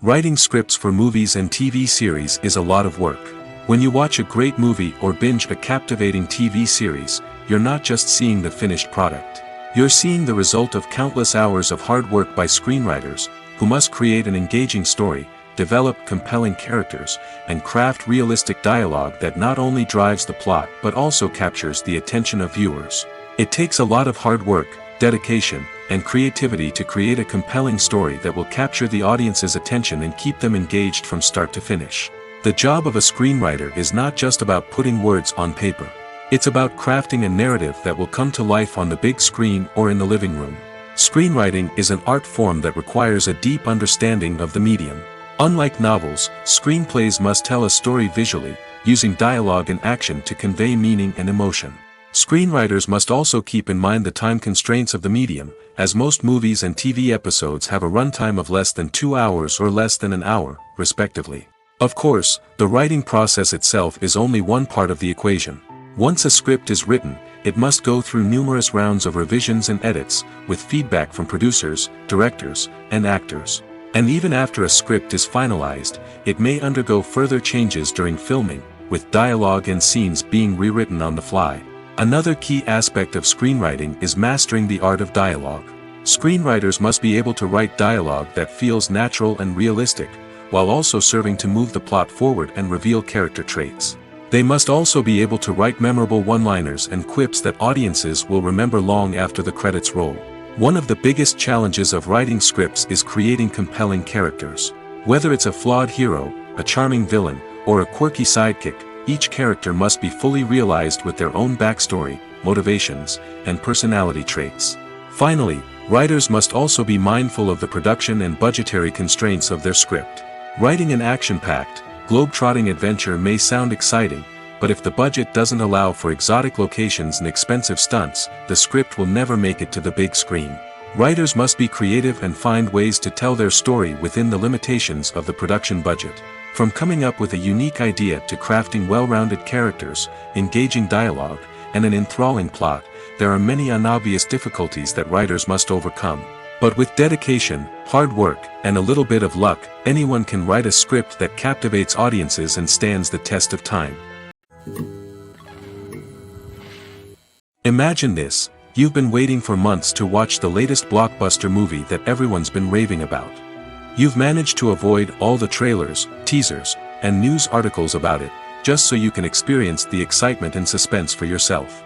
Writing scripts for movies and TV series is a lot of work. When you watch a great movie or binge a captivating TV series, you're not just seeing the finished product. You're seeing the result of countless hours of hard work by screenwriters, who must create an engaging story, develop compelling characters, and craft realistic dialogue that not only drives the plot but also captures the attention of viewers. It takes a lot of hard work, dedication, and creativity to create a compelling story that will capture the audience's attention and keep them engaged from start to finish. The job of a screenwriter is not just about putting words on paper. It's about crafting a narrative that will come to life on the big screen or in the living room. Screenwriting is an art form that requires a deep understanding of the medium. Unlike novels, screenplays must tell a story visually, using dialogue and action to convey meaning and emotion. Screenwriters must also keep in mind the time constraints of the medium, as most movies and TV episodes have a runtime of less than 2 hours or less than an hour, respectively. Of course, the writing process itself is only one part of the equation. Once a script is written, it must go through numerous rounds of revisions and edits, with feedback from producers, directors, and actors. And even after a script is finalized, it may undergo further changes during filming, with dialogue and scenes being rewritten on the fly. Another key aspect of screenwriting is mastering the art of dialogue. Screenwriters must be able to write dialogue that feels natural and realistic, while also serving to move the plot forward and reveal character traits. They must also be able to write memorable one-liners and quips that audiences will remember long after the credits roll. One of the biggest challenges of writing scripts is creating compelling characters. Whether it's a flawed hero, a charming villain, or a quirky sidekick, each character must be fully realized with their own backstory, motivations, and personality traits. Finally, writers must also be mindful of the production and budgetary constraints of their script. Writing an action-packed, globe-trotting adventure may sound exciting, but if the budget doesn't allow for exotic locations and expensive stunts, the script will never make it to the big screen. Writers must be creative and find ways to tell their story within the limitations of the production budget. From coming up with a unique idea to crafting well-rounded characters, engaging dialogue, and an enthralling plot, there are many unobvious difficulties that writers must overcome. But with dedication, hard work, and a little bit of luck, anyone can write a script that captivates audiences and stands the test of time. Imagine this: you've been waiting for months to watch the latest blockbuster movie that everyone's been raving about. You've managed to avoid all the trailers, teasers, and news articles about it, just so you can experience the excitement and suspense for yourself.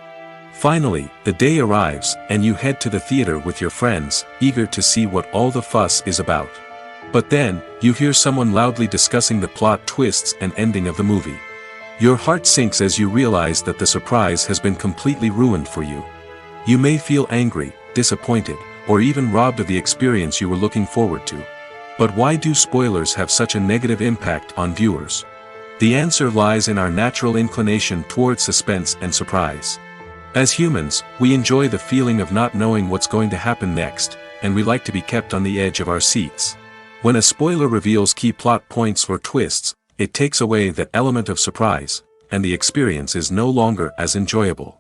Finally, the day arrives, and you head to the theater with your friends, eager to see what all the fuss is about. But then, you hear someone loudly discussing the plot twists and ending of the movie. Your heart sinks as you realize that the surprise has been completely ruined for you. You may feel angry, disappointed, or even robbed of the experience you were looking forward to. But why do spoilers have such a negative impact on viewers? The answer lies in our natural inclination towards suspense and surprise. As humans, we enjoy the feeling of not knowing what's going to happen next, and we like to be kept on the edge of our seats. When a spoiler reveals key plot points or twists, it takes away that element of surprise, and the experience is no longer as enjoyable.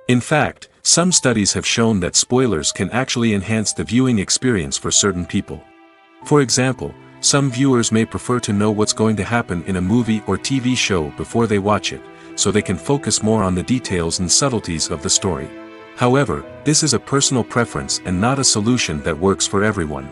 In fact, some studies have shown that spoilers can actually enhance the viewing experience for certain people. For example, some viewers may prefer to know what's going to happen in a movie or TV show before they watch it, so they can focus more on the details and subtleties of the story. However, this is a personal preference and not a solution that works for everyone.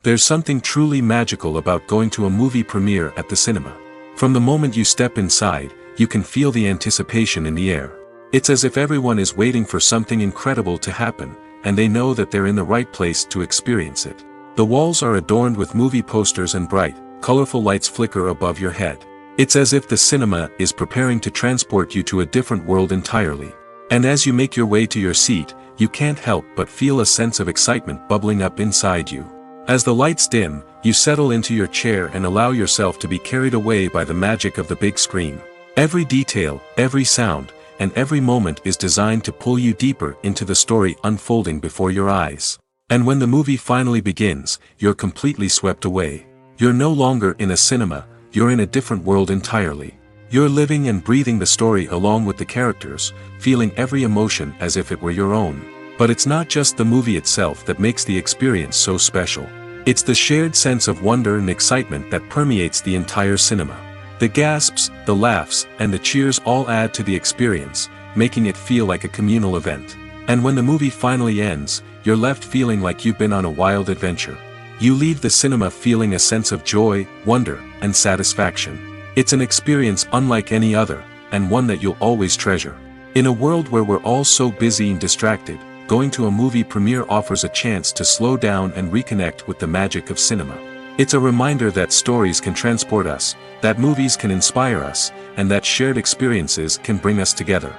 There's something truly magical about going to a movie premiere at the cinema. From the moment you step inside, you can feel the anticipation in the air. It's as if everyone is waiting for something incredible to happen, and they know that they're in the right place to experience it. The walls are adorned with movie posters and bright, colorful lights flicker above your head. It's as if the cinema is preparing to transport you to a different world entirely. And as you make your way to your seat, you can't help but feel a sense of excitement bubbling up inside you. As the lights dim, you settle into your chair and allow yourself to be carried away by the magic of the big screen. Every detail, every sound, and every moment is designed to pull you deeper into the story unfolding before your eyes. And when the movie finally begins, you're completely swept away. You're no longer in a cinema, you're in a different world entirely. You're living and breathing the story along with the characters, feeling every emotion as if it were your own. But it's not just the movie itself that makes the experience so special. It's the shared sense of wonder and excitement that permeates the entire cinema. The gasps, the laughs, and the cheers all add to the experience, making it feel like a communal event. And when the movie finally ends, you're left feeling like you've been on a wild adventure. You leave the cinema feeling a sense of joy, wonder, and satisfaction. It's an experience unlike any other, and one that you'll always treasure. In a world where we're all so busy and distracted, going to a movie premiere offers a chance to slow down and reconnect with the magic of cinema. It's a reminder that stories can transport us, that movies can inspire us, and that shared experiences can bring us together.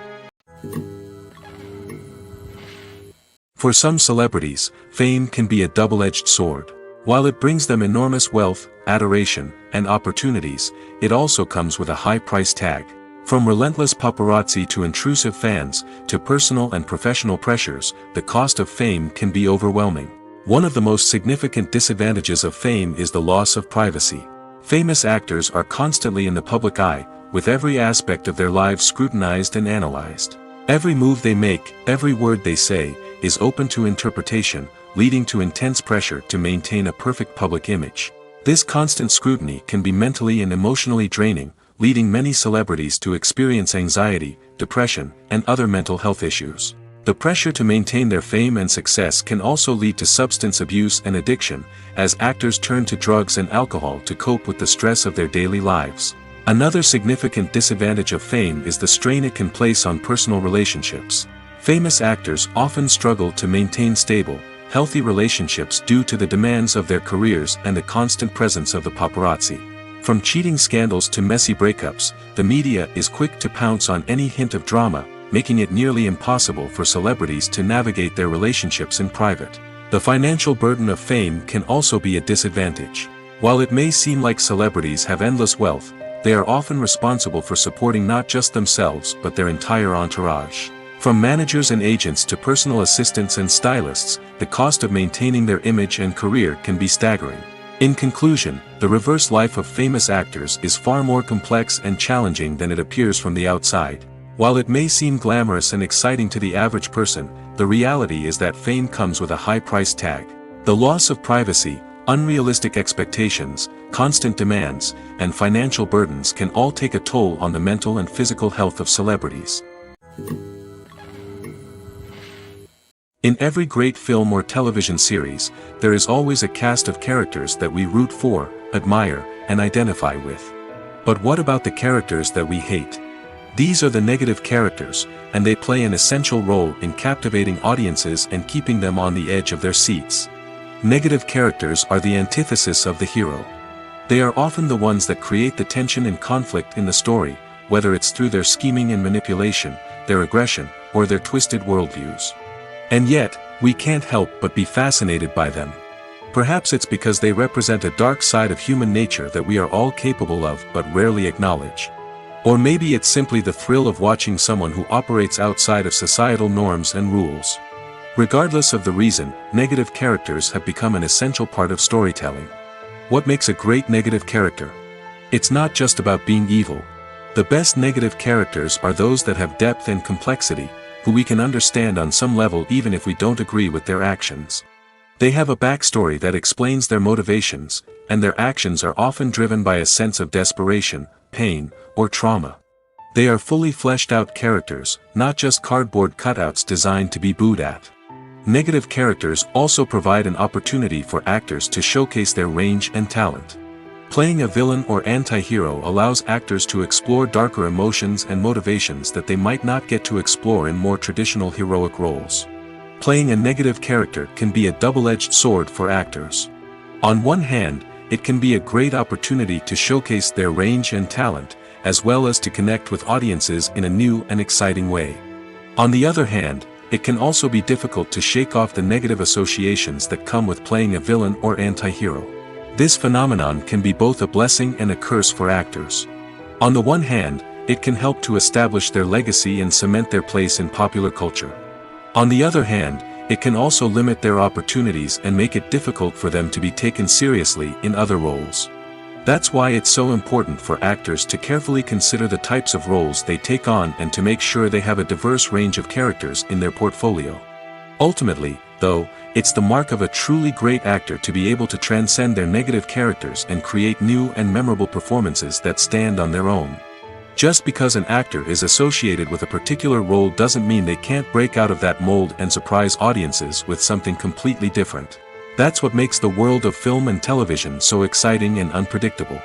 For some celebrities, fame can be a double-edged sword. While it brings them enormous wealth, adoration, and opportunities, it also comes with a high price tag. From relentless paparazzi to intrusive fans, to personal and professional pressures, the cost of fame can be overwhelming. One of the most significant disadvantages of fame is the loss of privacy. Famous actors are constantly in the public eye, with every aspect of their lives scrutinized and analyzed. Every move they make, every word they say, is open to interpretation, leading to intense pressure to maintain a perfect public image. This constant scrutiny can be mentally and emotionally draining, leading many celebrities to experience anxiety, depression, and other mental health issues. The pressure to maintain their fame and success can also lead to substance abuse and addiction, as actors turn to drugs and alcohol to cope with the stress of their daily lives. Another significant disadvantage of fame is the strain it can place on personal relationships. Famous actors often struggle to maintain stable, healthy relationships due to the demands of their careers and the constant presence of the paparazzi. From cheating scandals to messy breakups, the media is quick to pounce on any hint of drama, making it nearly impossible for celebrities to navigate their relationships in private. The financial burden of fame can also be a disadvantage. While it may seem like celebrities have endless wealth, they are often responsible for supporting not just themselves but their entire entourage. From managers and agents to personal assistants and stylists, the cost of maintaining their image and career can be staggering. In conclusion, the reverse life of famous actors is far more complex and challenging than it appears from the outside. While it may seem glamorous and exciting to the average person, the reality is that fame comes with a high price tag. The loss of privacy, unrealistic expectations, constant demands, and financial burdens can all take a toll on the mental and physical health of celebrities. In every great film or television series, there is always a cast of characters that we root for, admire, and identify with. But what about the characters that we hate? These are the negative characters, and they play an essential role in captivating audiences and keeping them on the edge of their seats. Negative characters are the antithesis of the hero. They are often the ones that create the tension and conflict in the story, whether it's through their scheming and manipulation, their aggression, or their twisted worldviews. And yet, we can't help but be fascinated by them. Perhaps it's because they represent a dark side of human nature that we are all capable of but rarely acknowledge. Or maybe it's simply the thrill of watching someone who operates outside of societal norms and rules. Regardless of the reason, negative characters have become an essential part of storytelling. What makes a great negative character? It's not just about being evil. The best negative characters are those that have depth and complexity, who we can understand on some level even if we don't agree with their actions. They have a backstory that explains their motivations, and their actions are often driven by a sense of desperation, pain, or trauma. They are fully fleshed out characters, not just cardboard cutouts designed to be booed at. Negative characters also provide an opportunity for actors to showcase their range and talent. Playing a villain or anti-hero allows actors to explore darker emotions and motivations that they might not get to explore in more traditional heroic roles. Playing a negative character can be a double-edged sword for actors. On one hand, it can be a great opportunity to showcase their range and talent, as well as to connect with audiences in a new and exciting way. On the other hand, it can also be difficult to shake off the negative associations that come with playing a villain or anti-hero. This phenomenon can be both a blessing and a curse for actors. On the one hand, it can help to establish their legacy and cement their place in popular culture. On the other hand, it can also limit their opportunities and make it difficult for them to be taken seriously in other roles. That's why it's so important for actors to carefully consider the types of roles they take on and to make sure they have a diverse range of characters in their portfolio. Ultimately, though, it's the mark of a truly great actor to be able to transcend their negative characters and create new and memorable performances that stand on their own. Just because an actor is associated with a particular role doesn't mean they can't break out of that mold and surprise audiences with something completely different. That's what makes the world of film and television so exciting and unpredictable.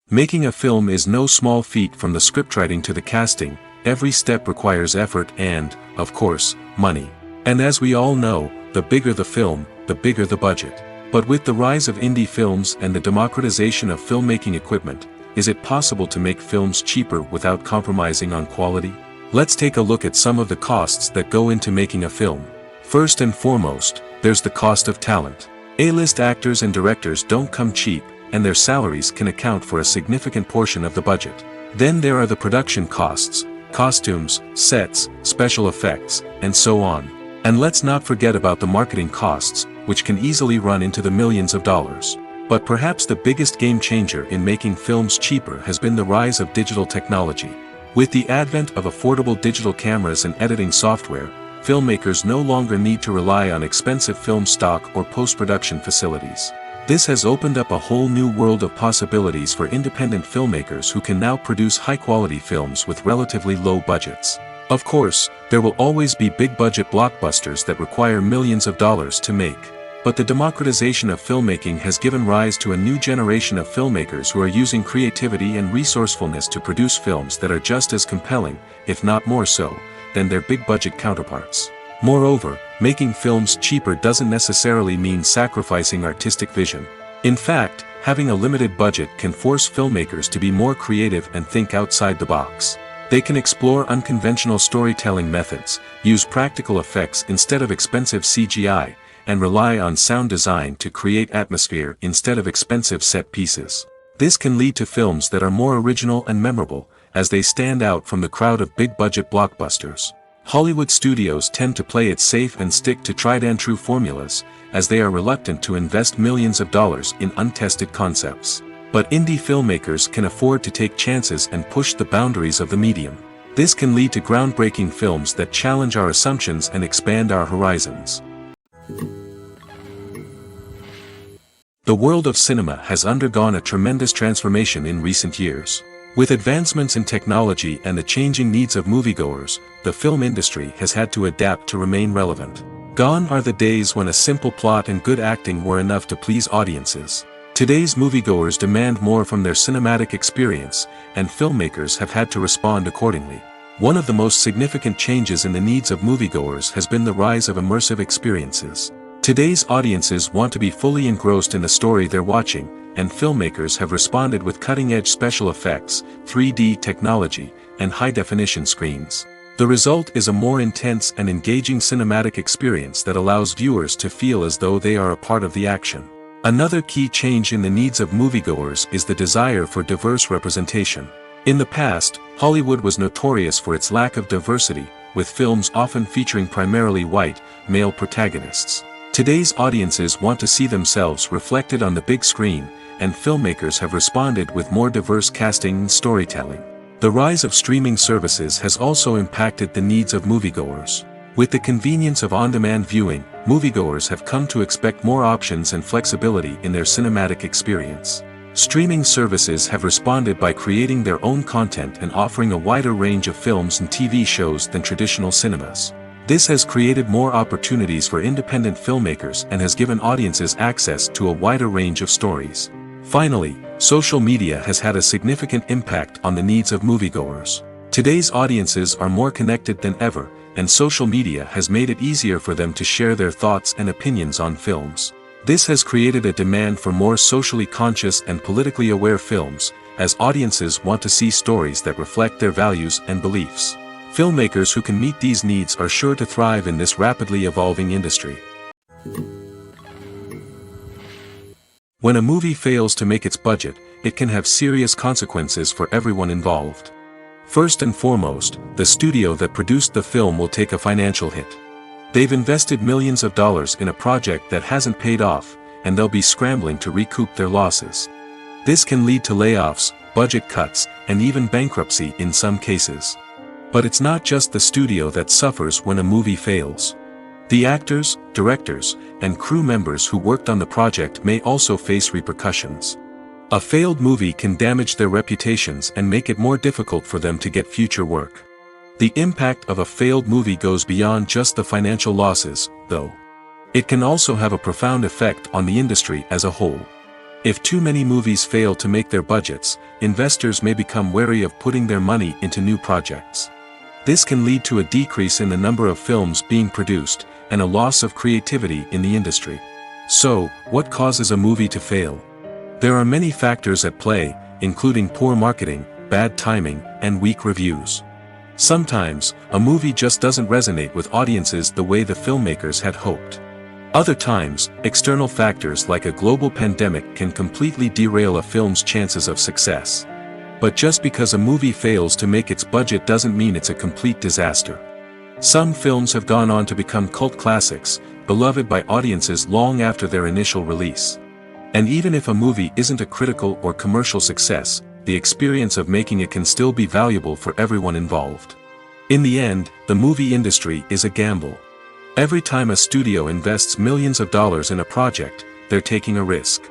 Making a film is no small feat. From the scriptwriting to the casting, every step requires effort and, of course, money. And as we all know, the bigger the film, the bigger the budget. But with the rise of indie films and the democratization of filmmaking equipment, is it possible to make films cheaper without compromising on quality? Let's take a look at some of the costs that go into making a film. First and foremost, there's the cost of talent. A-list actors and directors don't come cheap, and their salaries can account for a significant portion of the budget. Then there are the production costs, costumes, sets, special effects, and so on. And let's not forget about the marketing costs, which can easily run into the millions of dollars. But perhaps the biggest game changer in making films cheaper has been the rise of digital technology. With the advent of affordable digital cameras and editing software, filmmakers no longer need to rely on expensive film stock or post-production facilities. This has opened up a whole new world of possibilities for independent filmmakers who can now produce high-quality films with relatively low budgets. Of course, there will always be big-budget blockbusters that require millions of dollars to make. But the democratization of filmmaking has given rise to a new generation of filmmakers who are using creativity and resourcefulness to produce films that are just as compelling, if not more so, than their big-budget counterparts. Moreover, making films cheaper doesn't necessarily mean sacrificing artistic vision. In fact, having a limited budget can force filmmakers to be more creative and think outside the box. They can explore unconventional storytelling methods, use practical effects instead of expensive CGI, and rely on sound design to create atmosphere instead of expensive set pieces. This can lead to films that are more original and memorable, as they stand out from the crowd of big-budget blockbusters. Hollywood studios tend to play it safe and stick to tried-and-true formulas, as they are reluctant to invest millions of dollars in untested concepts. But indie filmmakers can afford to take chances and push the boundaries of the medium. This can lead to groundbreaking films that challenge our assumptions and expand our horizons. The world of cinema has undergone a tremendous transformation in recent years. With advancements in technology and the changing needs of moviegoers, the film industry has had to adapt to remain relevant. Gone are the days when a simple plot and good acting were enough to please audiences. Today's moviegoers demand more from their cinematic experience, and filmmakers have had to respond accordingly. One of the most significant changes in the needs of moviegoers has been the rise of immersive experiences. Today's audiences want to be fully engrossed in the story they're watching, and filmmakers have responded with cutting-edge special effects, 3D technology, and high-definition screens. The result is a more intense and engaging cinematic experience that allows viewers to feel as though they are a part of the action. Another key change in the needs of moviegoers is the desire for diverse representation. In the past, Hollywood was notorious for its lack of diversity, with films often featuring primarily white, male protagonists. Today's audiences want to see themselves reflected on the big screen, and filmmakers have responded with more diverse casting and storytelling. The rise of streaming services has also impacted the needs of moviegoers. With the convenience of on-demand viewing, moviegoers have come to expect more options and flexibility in their cinematic experience. Streaming services have responded by creating their own content and offering a wider range of films and TV shows than traditional cinemas. This has created more opportunities for independent filmmakers and has given audiences access to a wider range of stories. Finally, social media has had a significant impact on the needs of moviegoers. Today's audiences are more connected than ever, and social media has made it easier for them to share their thoughts and opinions on films. This has created a demand for more socially conscious and politically aware films, as audiences want to see stories that reflect their values and beliefs. Filmmakers who can meet these needs are sure to thrive in this rapidly evolving industry. When a movie fails to make its budget, it can have serious consequences for everyone involved. First and foremost, the studio that produced the film will take a financial hit. They've invested millions of dollars in a project that hasn't paid off, and they'll be scrambling to recoup their losses. This can lead to layoffs, budget cuts, and even bankruptcy in some cases. But it's not just the studio that suffers when a movie fails. The actors, directors, and crew members who worked on the project may also face repercussions. A failed movie can damage their reputations and make it more difficult for them to get future work. The impact of a failed movie goes beyond just the financial losses, though. It can also have a profound effect on the industry as a whole. If too many movies fail to make their budgets, investors may become wary of putting their money into new projects. This can lead to a decrease in the number of films being produced, and a loss of creativity in the industry. So, what causes a movie to fail? There are many factors at play, including poor marketing, bad timing, and weak reviews. Sometimes, a movie just doesn't resonate with audiences the way the filmmakers had hoped. Other times, external factors like a global pandemic can completely derail a film's chances of success. But just because a movie fails to make its budget doesn't mean it's a complete disaster. Some films have gone on to become cult classics, beloved by audiences long after their initial release. And even if a movie isn't a critical or commercial success, the experience of making it can still be valuable for everyone involved. In the end, the movie industry is a gamble. Every time a studio invests millions of dollars in a project, they're taking a risk.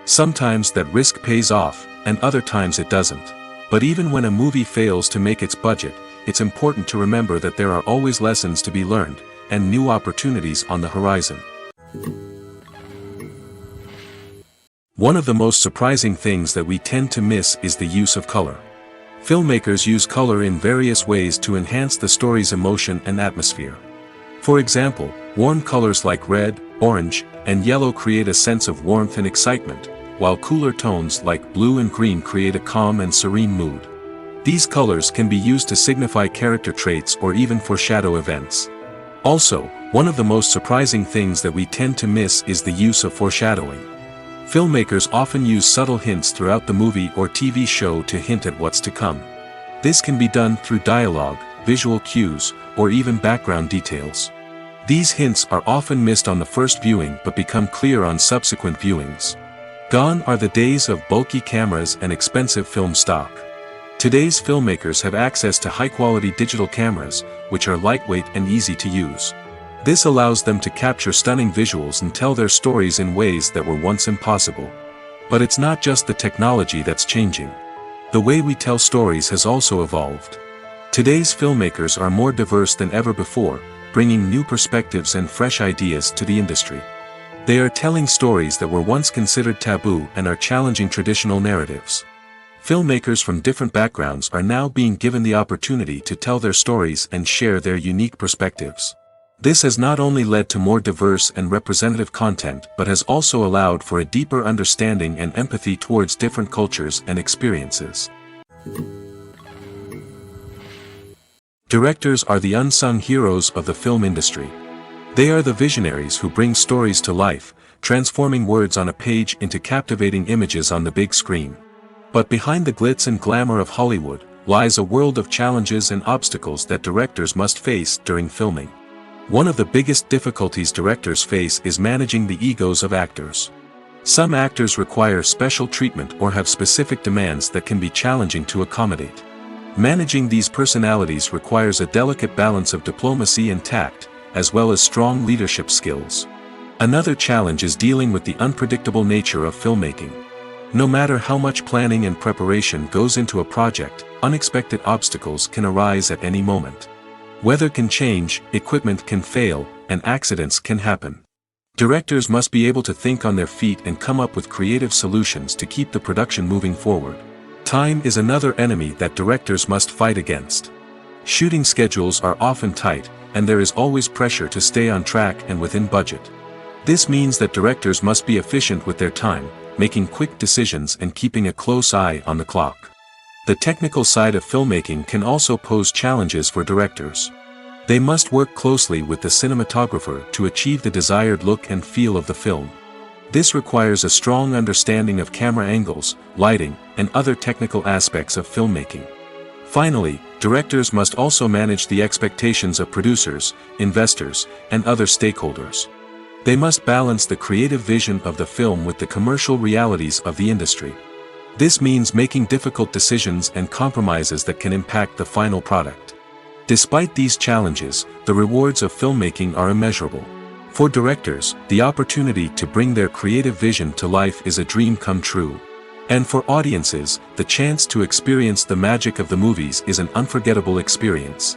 Sometimes that risk pays off, and other times it doesn't. But even when a movie fails to make its budget, it's important to remember that there are always lessons to be learned, and new opportunities on the horizon. One of the most surprising things that we tend to miss is the use of color. Filmmakers use color in various ways to enhance the story's emotion and atmosphere. For example, warm colors like red, orange, and yellow create a sense of warmth and excitement, while cooler tones like blue and green create a calm and serene mood. These colors can be used to signify character traits or even foreshadow events. Also, one of the most surprising things that we tend to miss is the use of foreshadowing. Filmmakers often use subtle hints throughout the movie or TV show to hint at what's to come. This can be done through dialogue, visual cues, or even background details. These hints are often missed on the first viewing but become clear on subsequent viewings. Gone are the days of bulky cameras and expensive film stock. Today's filmmakers have access to high-quality digital cameras, which are lightweight and easy to use. This allows them to capture stunning visuals and tell their stories in ways that were once impossible. But it's not just the technology that's changing. The way we tell stories has also evolved. Today's filmmakers are more diverse than ever before, bringing new perspectives and fresh ideas to the industry. They are telling stories that were once considered taboo and are challenging traditional narratives. Filmmakers from different backgrounds are now being given the opportunity to tell their stories and share their unique perspectives. This has not only led to more diverse and representative content but has also allowed for a deeper understanding and empathy towards different cultures and experiences. Directors are the unsung heroes of the film industry. They are the visionaries who bring stories to life, transforming words on a page into captivating images on the big screen. But behind the glitz and glamour of Hollywood lies a world of challenges and obstacles that directors must face during filming. One of the biggest difficulties directors face is managing the egos of actors. Some actors require special treatment or have specific demands that can be challenging to accommodate. Managing these personalities requires a delicate balance of diplomacy and tact, as well as strong leadership skills. Another challenge is dealing with the unpredictable nature of filmmaking. No matter how much planning and preparation goes into a project, unexpected obstacles can arise at any moment. Weather can change, equipment can fail, and accidents can happen. Directors must be able to think on their feet and come up with creative solutions to keep the production moving forward. Time is another enemy that directors must fight against. Shooting schedules are often tight, and there is always pressure to stay on track and within budget. This means that directors must be efficient with their time, making quick decisions and keeping a close eye on the clock. The technical side of filmmaking can also pose challenges for directors. They must work closely with the cinematographer to achieve the desired look and feel of the film. This requires a strong understanding of camera angles, lighting, and other technical aspects of filmmaking. Finally, directors must also manage the expectations of producers, investors, and other stakeholders. They must balance the creative vision of the film with the commercial realities of the industry. This means making difficult decisions and compromises that can impact the final product. Despite these challenges, the rewards of filmmaking are immeasurable. For directors, the opportunity to bring their creative vision to life is a dream come true. And for audiences, the chance to experience the magic of the movies is an unforgettable experience.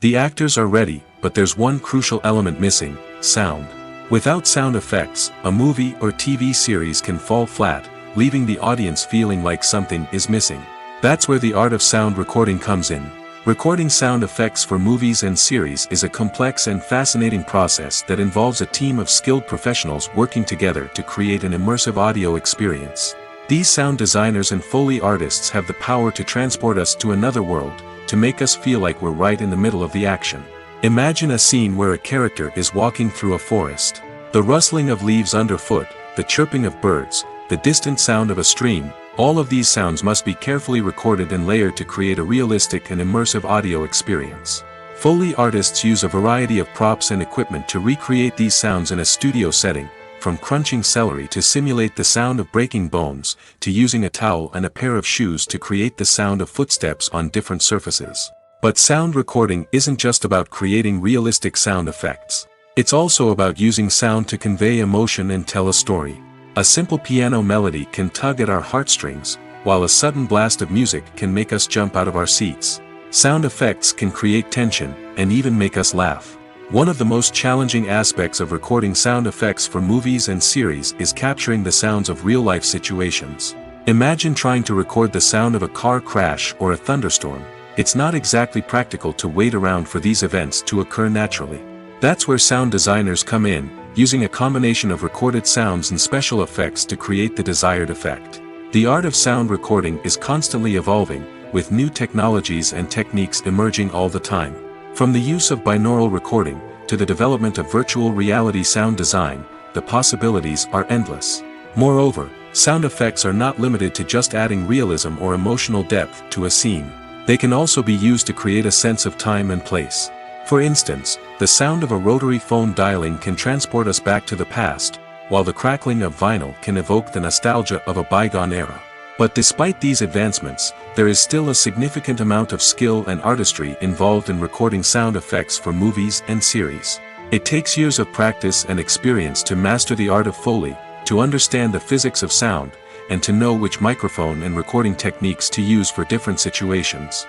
The actors are ready, but there's one crucial element missing: sound. Without sound effects, a movie or TV series can fall flat, leaving the audience feeling like something is missing. That's where the art of sound recording comes in. Recording sound effects for movies and series is a complex and fascinating process that involves a team of skilled professionals working together to create an immersive audio experience. These sound designers and Foley artists have the power to transport us to another world, to make us feel like we're right in the middle of the action. Imagine a scene where a character is walking through a forest. The rustling of leaves underfoot, the chirping of birds, the distant sound of a stream, all of these sounds must be carefully recorded and layered to create a realistic and immersive audio experience. Foley artists use a variety of props and equipment to recreate these sounds in a studio setting, from crunching celery to simulate the sound of breaking bones, to using a towel and a pair of shoes to create the sound of footsteps on different surfaces. But sound recording isn't just about creating realistic sound effects. It's also about using sound to convey emotion and tell a story. A simple piano melody can tug at our heartstrings, while a sudden blast of music can make us jump out of our seats. Sound effects can create tension, and even make us laugh. One of the most challenging aspects of recording sound effects for movies and series is capturing the sounds of real-life situations. Imagine trying to record the sound of a car crash or a thunderstorm. It's not exactly practical to wait around for these events to occur naturally. That's where sound designers come in, using a combination of recorded sounds and special effects to create the desired effect. The art of sound recording is constantly evolving, with new technologies and techniques emerging all the time. From the use of binaural recording, to the development of virtual reality sound design, the possibilities are endless. Moreover, sound effects are not limited to just adding realism or emotional depth to a scene. They can also be used to create a sense of time and place. For instance, the sound of a rotary phone dialing can transport us back to the past, while the crackling of vinyl can evoke the nostalgia of a bygone era. But despite these advancements, there is still a significant amount of skill and artistry involved in recording sound effects for movies and series. It takes years of practice and experience to master the art of Foley, to understand the physics of sound, and to know which microphone and recording techniques to use for different situations.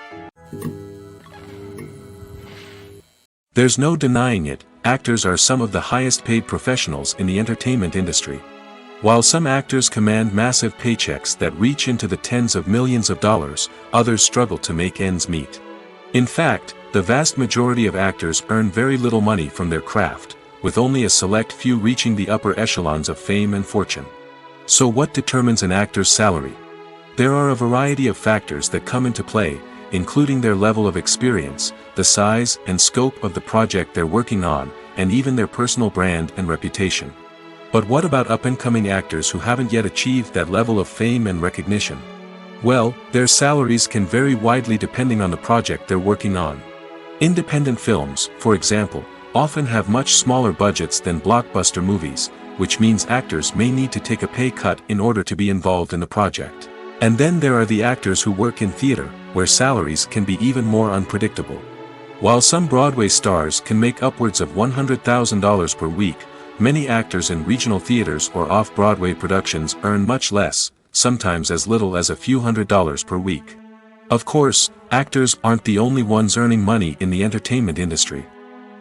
There's no denying it, actors are some of the highest paid professionals in the entertainment industry. While some actors command massive paychecks that reach into the tens of millions of dollars, others struggle to make ends meet. In fact, the vast majority of actors earn very little money from their craft, with only a select few reaching the upper echelons of fame and fortune. So what determines an actor's salary? There are a variety of factors that come into play, including their level of experience, the size and scope of the project they're working on, and even their personal brand and reputation. But what about up-and-coming actors who haven't yet achieved that level of fame and recognition? Well, their salaries can vary widely depending on the project they're working on. Independent films, for example, often have much smaller budgets than blockbuster movies, which means actors may need to take a pay cut in order to be involved in the project. And then there are the actors who work in theater, where salaries can be even more unpredictable. While some Broadway stars can make upwards of $100,000 per week, many actors in regional theaters or off-Broadway productions earn much less, sometimes as little as a few $100s per week. Of course, actors aren't the only ones earning money in the entertainment industry.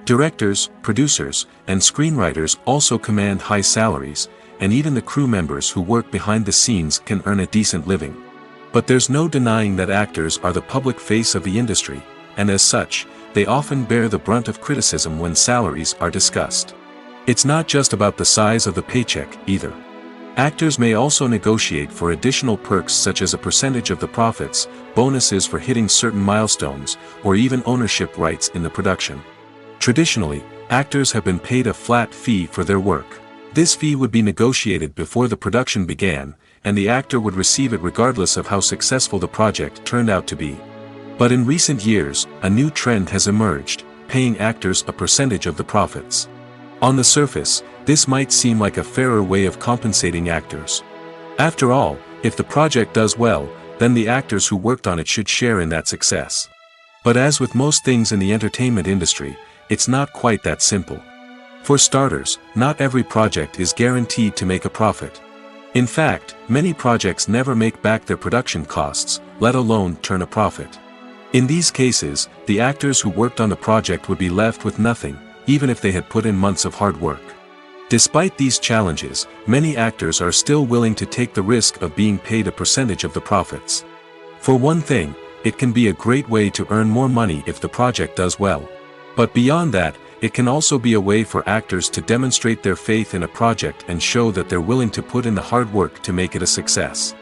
Directors, producers, and screenwriters also command high salaries, and even the crew members who work behind the scenes can earn a decent living. But there's no denying that actors are the public face of the industry, and as such, they often bear the brunt of criticism when salaries are discussed. It's not just about the size of the paycheck, either. Actors may also negotiate for additional perks such as a percentage of the profits, bonuses for hitting certain milestones, or even ownership rights in the production. Traditionally, actors have been paid a flat fee for their work. This fee would be negotiated before the production began, and the actor would receive it regardless of how successful the project turned out to be. But in recent years, a new trend has emerged, paying actors a percentage of the profits. On the surface, this might seem like a fairer way of compensating actors. After all, if the project does well, then the actors who worked on it should share in that success. But as with most things in the entertainment industry, it's not quite that simple. For starters, not every project is guaranteed to make a profit. In fact, many projects never make back their production costs, let alone turn a profit. In these cases, the actors who worked on the project would be left with nothing, even if they had put in months of hard work. Despite these challenges, many actors are still willing to take the risk of being paid a percentage of the profits. For one thing, it can be a great way to earn more money if the project does well. But beyond that, it can also be a way for actors to demonstrate their faith in a project and show that they're willing to put in the hard work to make it a success.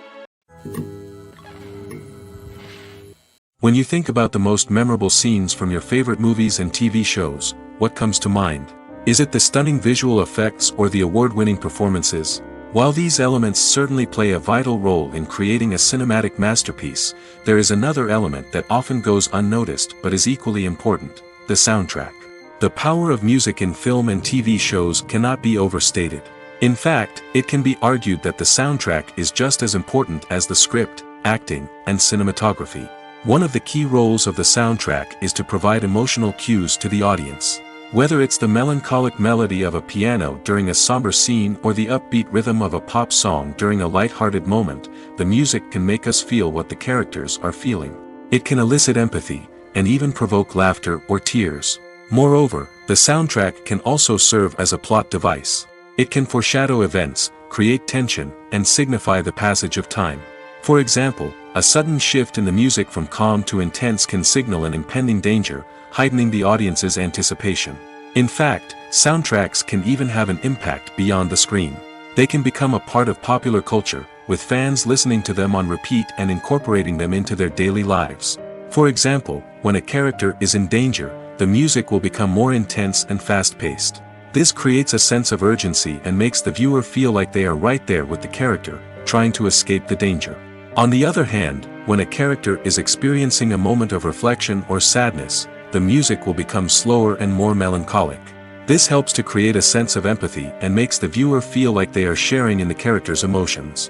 When you think about the most memorable scenes from your favorite movies and TV shows, what comes to mind? Is it the stunning visual effects or the award-winning performances? While these elements certainly play a vital role in creating a cinematic masterpiece, there is another element that often goes unnoticed but is equally important: the soundtrack. The power of music in film and TV shows cannot be overstated. In fact, it can be argued that the soundtrack is just as important as the script, acting, and cinematography. One of the key roles of the soundtrack is to provide emotional cues to the audience. Whether it's the melancholic melody of a piano during a somber scene or the upbeat rhythm of a pop song during a light-hearted moment, the music can make us feel what the characters are feeling. It can elicit empathy, and even provoke laughter or tears. Moreover, the soundtrack can also serve as a plot device. It can foreshadow events, create tension, and signify the passage of time. For example, a sudden shift in the music from calm to intense can signal an impending danger, heightening the audience's anticipation. In fact, soundtracks can even have an impact beyond the screen. They can become a part of popular culture, with fans listening to them on repeat and incorporating them into their daily lives. For example, when a character is in danger, the music will become more intense and fast-paced. This creates a sense of urgency and makes the viewer feel like they are right there with the character, trying to escape the danger. On the other hand, when a character is experiencing a moment of reflection or sadness, the music will become slower and more melancholic. This helps to create a sense of empathy and makes the viewer feel like they are sharing in the character's emotions.